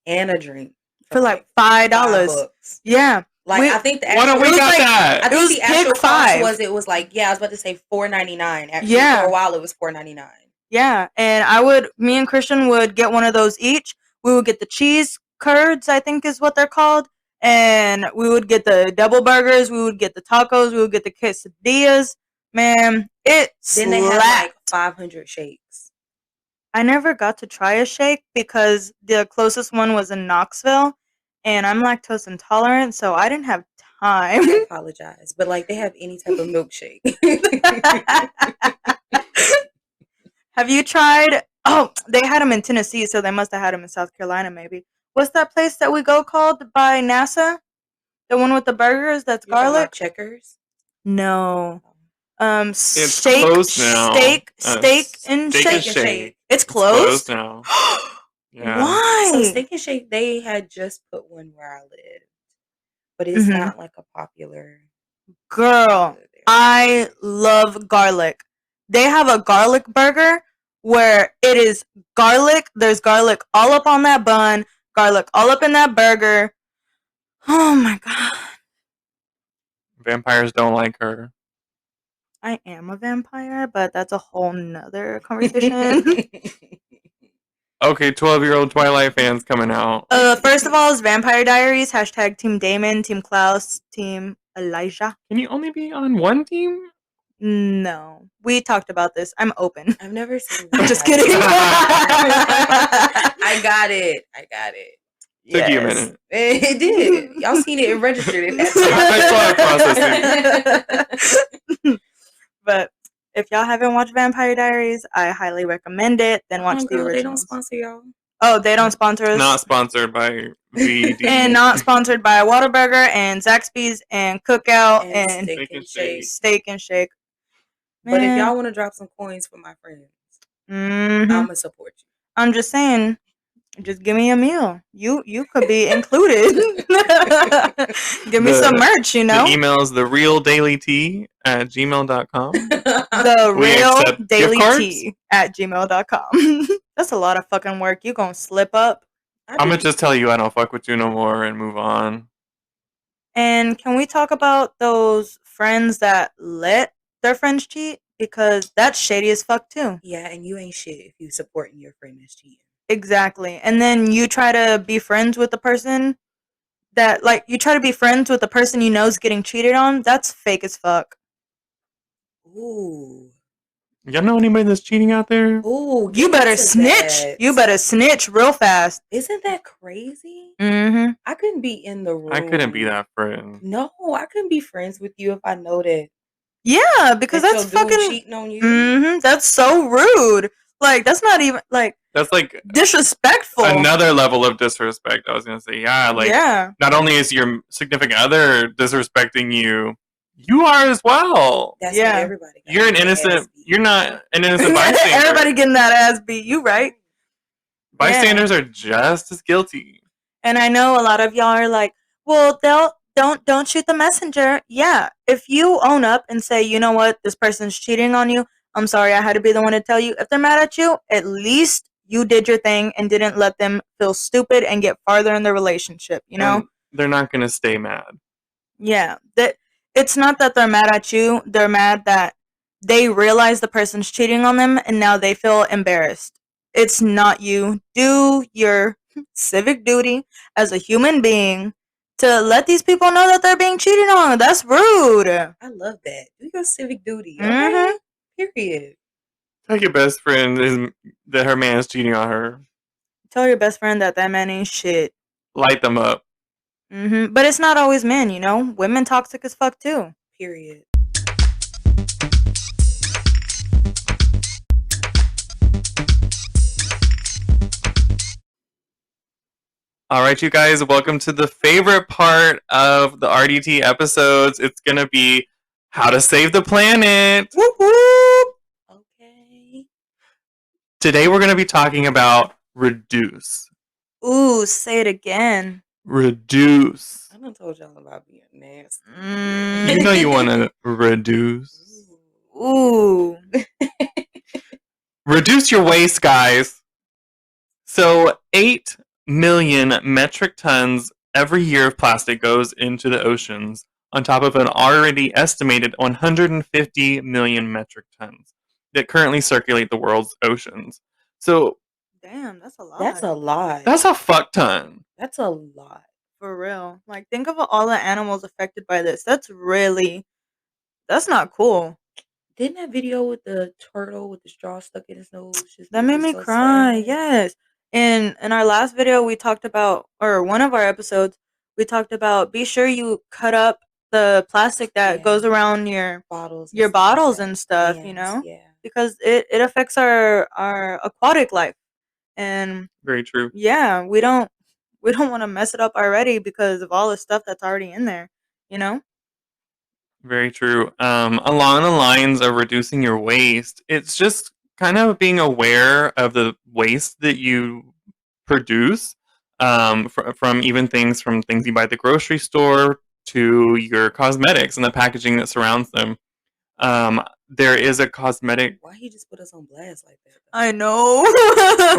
and a drink For like $5. $5. Yeah, Like we I think the Why don't actual we was got like- that? I it think was the actual pick cost 5. was it was like I was about to say $4.99. Actually, Yeah. for a while it was $4.99. Yeah, and me and Christian would get one of those each. We would get the cheese curds, I think is what they're called, and we would get the double burgers. We would get the tacos. We would get the quesadillas. Man, it Then they had slapped. like 500 shakes. I never got to try a shake because the closest one was in Knoxville, and I'm lactose intolerant, so I didn't have time. I apologize, but like they have any type of milkshake. Have you tried? Oh, they had them in Tennessee, so they must have had them in South Carolina, maybe. What's that place that we go called by NASA? The one with the burgers that's You're talking about garlic? Checkers? No. It's Steak, closed now. steak Steak and and shake. Shake. It's It's closed closed. now. Yeah. Why? So Steak and Shake, they had just put one where I live, but it's Mhm. not like a popular. Girl, I love garlic. They have a garlic burger where it is garlic. There's garlic all up on that bun, garlic all up in that burger. Oh my god. Vampires don't like her. I am a vampire, but that's a whole nother conversation. Okay, 12-year-old Twilight fans coming out. First of all, is Vampire Diaries, hashtag Team Damon, Team Klaus, Team Elijah. Can you only be on one team? No. We talked about this. I'm open. I've never seen. I'm just Vampire kidding. Diaries. I got it. Took you a Yes. minute. It did. Y'all seen it and registered it. I saw it processing. But if y'all haven't watched Vampire Diaries, I highly recommend it. Then watch the original. They don't sponsor y'all. Oh, they don't sponsor us. Not sponsored by VD. And not sponsored by Whataburger and Zaxby's and Cookout and Steak and Shake. Steak and Shake. But if Man. y'all want to drop some coins for my friends, Mhm. I'm gonna support you. I'm just saying, just give me a meal. You could be included. Give me some merch, you know? The email is therealdailytea@gmail.com. The We real accept gift daily cards? tea at gmail.com. That's a lot of fucking work. You gonna slip up. I'm gonna just tell you I don't fuck with you no more and move on. And can we talk about those friends that let their friends cheat? Because that's shady as fuck too. Yeah, and you ain't shit if you supporting your friend that's cheating. Exactly. And then you try to be friends with the person that, like, you try to be friends with the person you know is getting cheated on. That's fake as fuck. Ooh. Y'all know anybody that's cheating out there? Ooh. You better into snitch. that. You better snitch real fast. Isn't that crazy? Mm-hmm. I couldn't be in the room. I couldn't be that friend. No, I couldn't be friends with you if I know that. Yeah, because that that's your dude fucking cheating on you. Mm-hmm. That's so rude. Like, that's not even like That's like disrespectful. another level of disrespect. I was gonna say, yeah, like yeah. not only is your significant other disrespecting you, You are as well. That's Yeah. what everybody got. You're an their ass innocent. beat. You're not an innocent bystander. Everybody getting that ass beat. You right. Bystanders are just as guilty. And I know a lot of y'all are like, well, don't shoot the messenger. Yeah, if you own up and say, you know what, this person's cheating on you. I'm sorry, I had to be the one to tell you. If they're mad at you, at least you did your thing and didn't let them feel stupid and get farther in their relationship. You know? And they're not gonna stay mad. Yeah, that it's not that they're mad at you. They're mad that they realize the person's cheating on them and now they feel embarrassed. It's not you. Do your civic duty as a human being to let these people know that they're being cheated on. That's rude. I love that. Do your civic duty. Okay. Mhm. Period. Tell your best friend that her man is cheating on her. Tell your best friend that man ain't shit. Light them up. But it's not always men, you know? Women toxic as fuck too. Period. All right, you guys, welcome to the favorite part of the RDT episodes. It's gonna be how to save the planet. Whoop whoop. Okay. Today we're gonna be talking about reduce. Ooh, say it again. Reduce. I done told y'all about being nasty. You know you want to reduce. Ooh. Reduce your waste, guys. So 8 million metric tons every year of plastic goes into the oceans, on top of an already estimated 150 million metric tons that currently circulate the world's oceans. So Damn, that's a lot. That's a lot. that's a fuck ton. That's a lot. For real. Like, think of all the animals affected by this. That's not cool. Didn't that video with the turtle with the straw stuck in his nose? That made me cry. Sad? Yes. In our last video, we talked about, or one of our episodes, we talked about be sure you cut up the plastic that goes around your bottles, and stuff, you know, Yeah. because it affects our aquatic life, and Very true. yeah, we don't want to mess it up already because of all the stuff that's already in there, you know. Very true. Along the lines of reducing your waste, it's just kind of being aware of the waste that you produce, from even things you buy at the grocery store to your cosmetics and the packaging that surrounds them. There is a cosmetic. Why he just put us on blast like that? I know.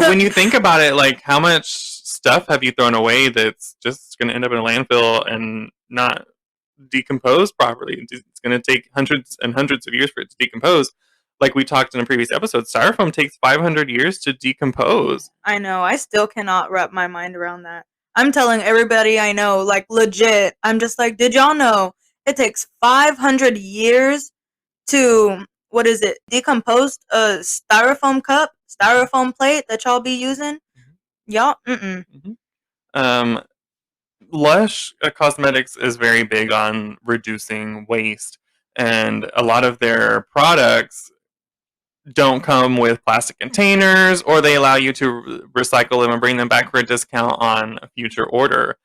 When you think about it, like how much stuff have you thrown away that's just going to end up in a landfill and not decompose properly? It's going to take hundreds and hundreds of years for it to decompose. Like we talked in a previous episode, styrofoam takes 500 years to decompose. I know. I still cannot wrap my mind around that. I'm telling everybody I know, like legit. I'm just like, did y'all know it takes 500 years to, what is it, decompose a styrofoam cup, styrofoam plate that y'all be using? Y'all, Lush Cosmetics is very big on reducing waste, and a lot of their products don't come with plastic containers, or they allow you to recycle them and bring them back for a discount on a future order.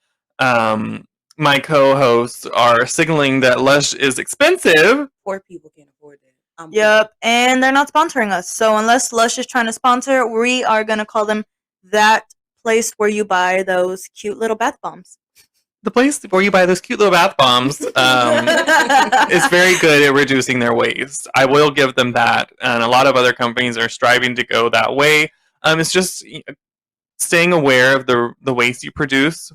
My co-hosts are signaling that Lush is expensive. Poor people can't afford that. Yep, and they're not sponsoring us. So unless Lush is trying to sponsor, we are gonna call them that place where you buy those cute little bath bombs. The place where you buy those cute little bath bombs is very good at reducing their waste. I will give them that, and a lot of other companies are striving to go that way. It's just staying aware of the waste you produce.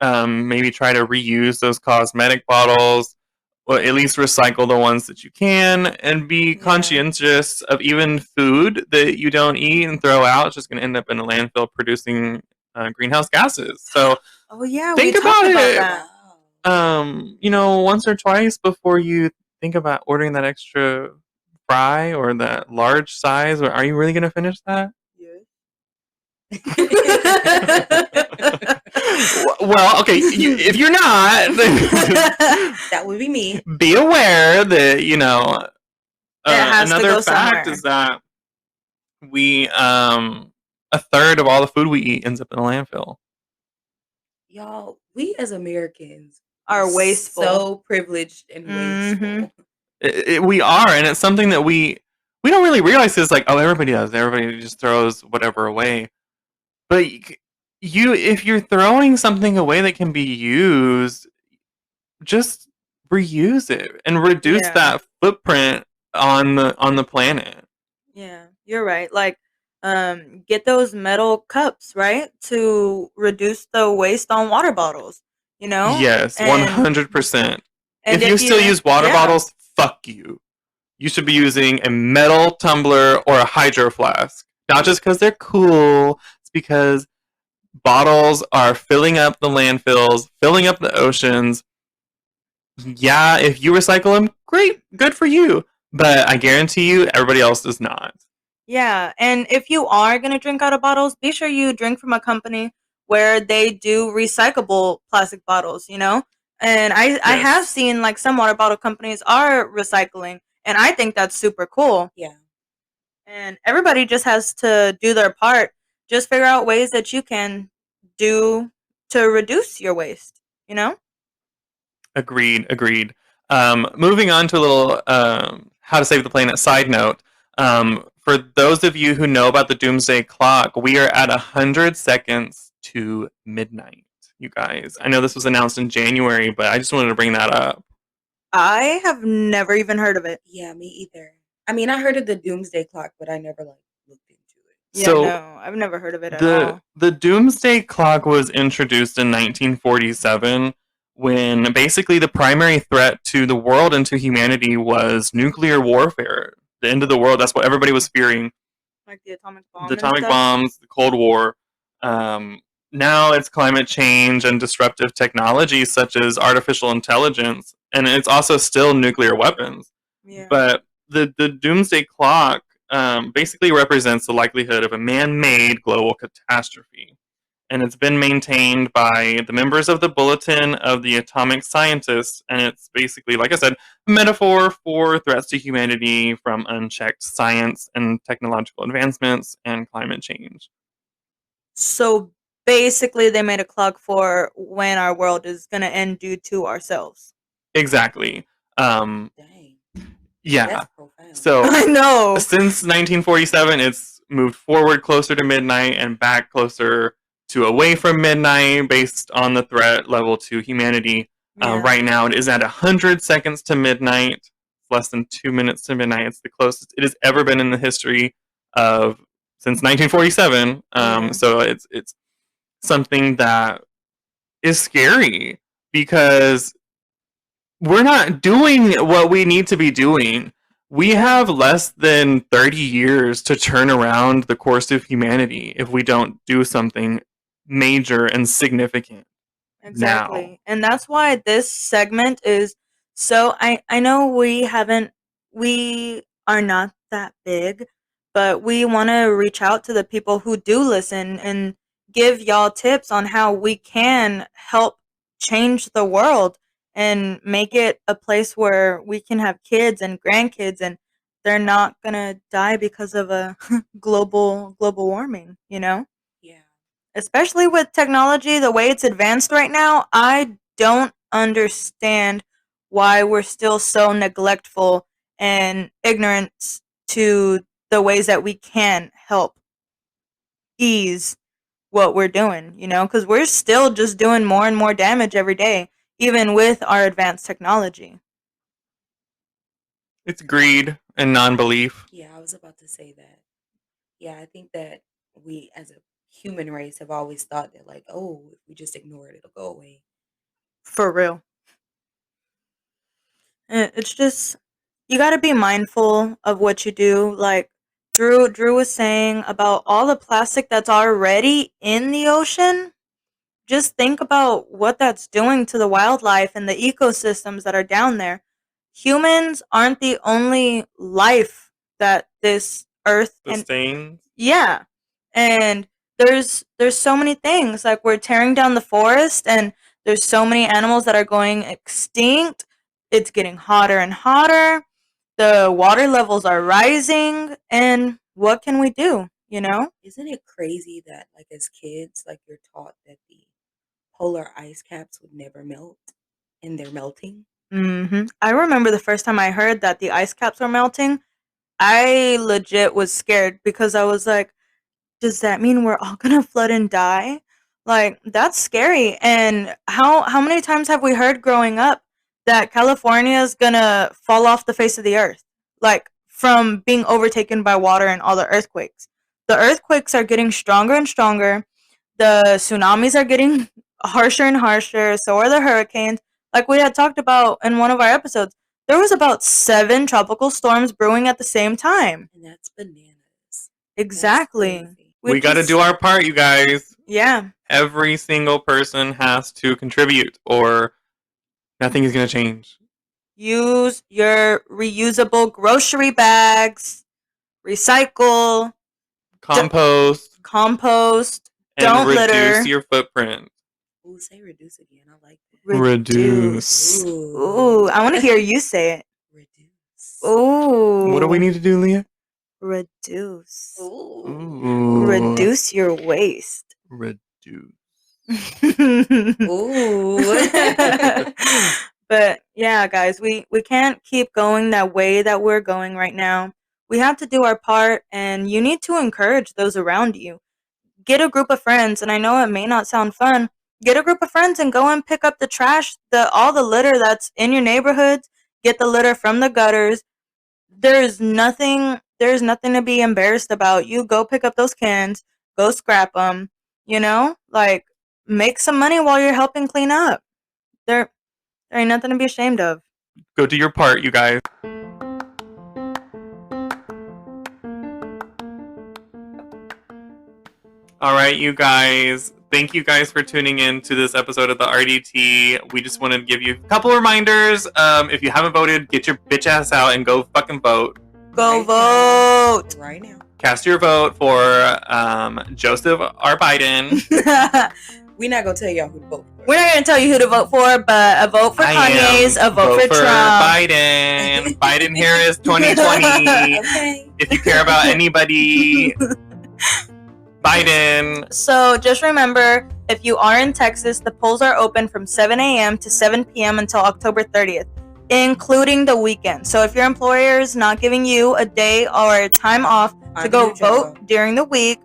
Maybe try to reuse those cosmetic bottles, or at least recycle the ones that you can, and be conscientious of even food that you don't eat and throw out. It's just going to end up in a landfill producing greenhouse gases. So think about it. Once or twice before you think about ordering that extra fry or that large size. Or are you really going to finish that? Well, okay. If you're not, that would be me. Be aware that another fact is that we a third of all the food we eat ends up in a landfill. Y'all, we as Americans, are wasteful. So privileged and Mhm. wasteful. We are, and it's something that we don't really realize is like, oh, everybody does. Everybody just throws whatever away. But if you're throwing something away that can be used, just reuse it and reduce Yeah. that footprint on the planet. Yeah, you're right. Like, get those metal cups, right? To reduce the waste on water bottles, you know? Yes, And 100%. and If you if still you use water yeah. bottles, fuck you. You should be using a metal tumbler or a hydro flask. Not just because they're cool, it's because bottles are filling up the landfills, filling up the oceans. Yeah, if you recycle them, great, good for you. But I guarantee you, everybody else does not. Yeah, and if you are going to drink out of bottles, be sure you drink from a company where they do recyclable plastic bottles, you know? And I have Yes. seen like some water bottle companies are recycling, and I think that's super cool. Yeah. And everybody just has to do their part. Just figure out ways that you can do to reduce your waste, you know? Agreed, agreed. Moving on to a little how to save the planet side note. For those of you who know about the doomsday clock, we are at 100 seconds to midnight, you guys. I know this was announced in January, but I just wanted to bring that up. I have never even heard of it. Yeah, me either. I mean, I heard of the doomsday clock, but I never like looked into it. Yeah, So no, I've never heard of it at the all. the doomsday clock was introduced in 1947 when basically the primary threat to the world and to humanity was nuclear warfare, the end of the world. That's what everybody was fearing. Like the atomic bomb The and atomic stuff. bombs, the Cold War. Now it's climate change and disruptive technologies such as artificial intelligence, and it's also still nuclear weapons. Yeah. But the doomsday clock basically represents the likelihood of a man-made global catastrophe, and it's been maintained by the members of the Bulletin of the Atomic Scientists, and it's basically, like I said, a metaphor for threats to humanity from unchecked science and technological advancements and climate change. So basically, they made a clock for when our world is gonna end due to ourselves. Exactly. Um, Dang, yeah. that's profound. So I know. since 1947, it's moved forward closer to midnight and back closer to away from midnight based on the threat level to humanity. Yeah. Right now, it is at 100 seconds to midnight. It's less than 2 minutes to midnight. It's the closest it has ever been in the history of since 1947. Yeah. So it's something that is scary because we're not doing what we need to be doing. We have less than 30 years to turn around the course of humanity if we don't do something major and significant Exactly. now. And that's why this segment is so I know we are not that big, but we want to reach out to the people who do listen and give y'all tips on how we can help change the world and make it a place where we can have kids and grandkids and they're not going to die because of a global warming, you know? Yeah. Especially with technology the way it's advanced right now, I don't understand why we're still so neglectful and ignorant to the ways that we can help ease what we're doing, you know, because we're still just doing more and more damage every day, even with our advanced technology. It's greed and non belief. Yeah, I was about to say that. Yeah, I think that we as a human race have always thought that like, oh, if we just ignore it, it'll go away. For real. It's just you got to be mindful of what you do. Like Drew was saying about all the plastic that's already in the ocean. Just think about what that's doing to the wildlife and the ecosystems that are down there. Humans aren't the only life that this earth can. Sustain. Yeah. And there's so many things like we're tearing down the forest and there's so many animals that are going extinct. It's getting hotter and hotter. The water levels are rising and what can we do, you know? Isn't it crazy that like as kids, like you're taught that the polar ice caps would never melt? and they're melting. I remember the first time I heard that the ice caps were melting, I legit was scared because I was like, does that mean we're all gonna flood and die? Like, that's scary. And how many times have we heard growing up that California is gonna fall off the face of the earth? Like, from being overtaken by water and all the earthquakes. The earthquakes are getting stronger and stronger. The tsunamis are getting harsher and harsher. So are the hurricanes. Like we had talked about in one of our episodes, there was about 7 tropical storms brewing at the same time. And that's bananas. Exactly. We got to do our part, you guys. Yeah. Every single person has to contribute, or nothing is going to change. Use your reusable grocery bags. Recycle. Compost. And don't reduce litter. Your footprint. Ooh, say reduce again. I like that. Reduce. Ooh, I want to hear you say it. Reduce. Ooh. What do we need to do, Leah? Reduce. Ooh. Reduce your waste. Reduce. Ooh. But yeah, guys, we can't keep going that way that we're going right now. We have to do our part, and you need to encourage those around you. Get a group of friends, and I know it may not sound fun. Get a group of friends and go and pick up the trash, all the litter that's in your neighborhoods. Get the litter from the gutters. There's nothing to be embarrassed about. You go pick up those cans, go scrap them, like make some money while you're helping clean up. There ain't nothing to be ashamed of. Go do your part, you guys. All right, you guys. Thank you guys for tuning in to this episode of the RDT. We just wanted to give you a couple reminders. If you haven't voted, get your bitch ass out and go fucking vote. Go vote right now. Cast your vote for Joseph R. Biden. We're not gonna tell y'all who to vote for. We're not gonna tell you who to vote for, but a vote for Kanye's, a vote for Trump. Biden. Biden Harris 2020. Okay. If you care about anybody, Biden. So just remember, if you are in Texas, the polls are open from 7 a.m. to 7 p.m. until October 30th, including the weekend. So if your employer is not giving you a day or time off to go vote during the week,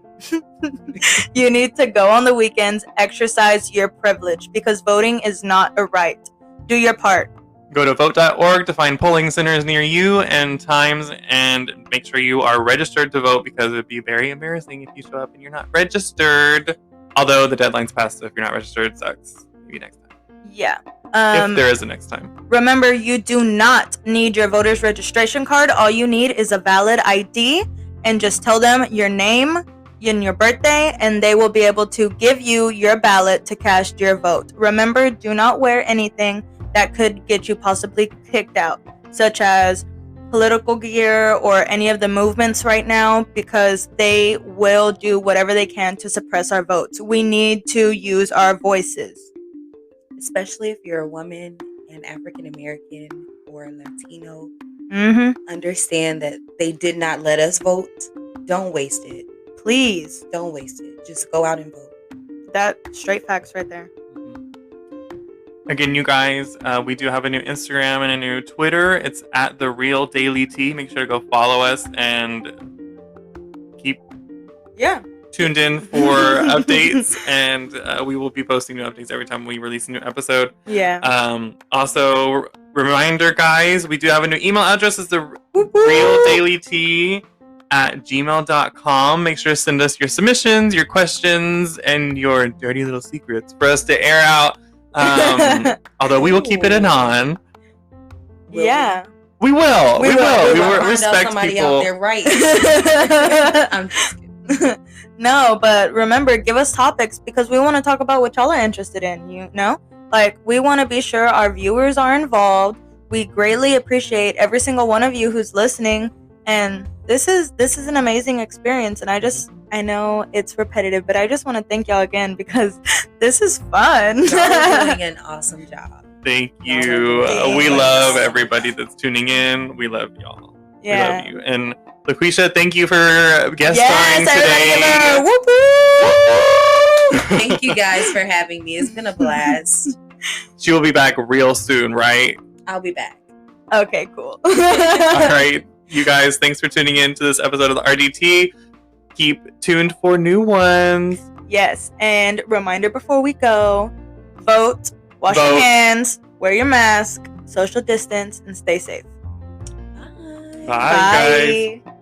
you need to go on the weekends, exercise your privilege, because voting is not a right. Do your part. Go to vote.org to find polling centers near you and times, and make sure you are registered to vote, because it would be very embarrassing if you show up and you're not registered. Although the deadline's passed, so if you're not registered, it sucks. Maybe next time. Yeah. If there is a next time. Remember, you do not need your voter's registration card. All you need is a valid ID, and just tell them your name and your birthday, and they will be able to give you your ballot to cast your vote. Remember, do not wear anything that could get you possibly kicked out, such as political gear or any of the movements right now, because they will do whatever they can to suppress our votes. We need to use our voices. Especially if you're a woman and African American or Latino. Understand that they did not let us vote. Don't waste it. Please. Don't waste it. Just go out and vote. That straight facts right there. Again, you guys, we do have a new Instagram and a new Twitter. It's at The Real Daily Tea. Make sure to go follow us and keep tuned in for updates. And we will be posting new updates every time we release a new episode. Yeah. Also, reminder, guys, we do have a new email address. It's the Real Daily Tea at gmail.com. Make sure to send us your submissions, your questions, and your dirty little secrets for us to air out. Although we will keep it anon. Yeah. We will. We will. We will respect somebody people. Out there, right? I'm just kidding. No, but remember, give us topics, because we want to talk about what y'all are interested in, Like, we want to be sure our viewers are involved. We greatly appreciate every single one of you who's listening, and this is an amazing experience, and I know it's repetitive, but I just want to thank y'all again, because this is fun. Y'all are doing an awesome job. Thank you. We love everybody that's tuning in. We love y'all. Yeah. We love you. And Laquisha, thank you for guest starring today. Thank you guys for having me. It's been a blast. She will be back real soon, right? I'll be back. Okay, cool. All right, you guys, thanks for tuning in to this episode of the RDT. Keep tuned for new ones. Yes, and reminder before we go, vote, wash Vote. your hands, wear your mask, social distance, and stay safe. Bye. Bye, guys. Bye.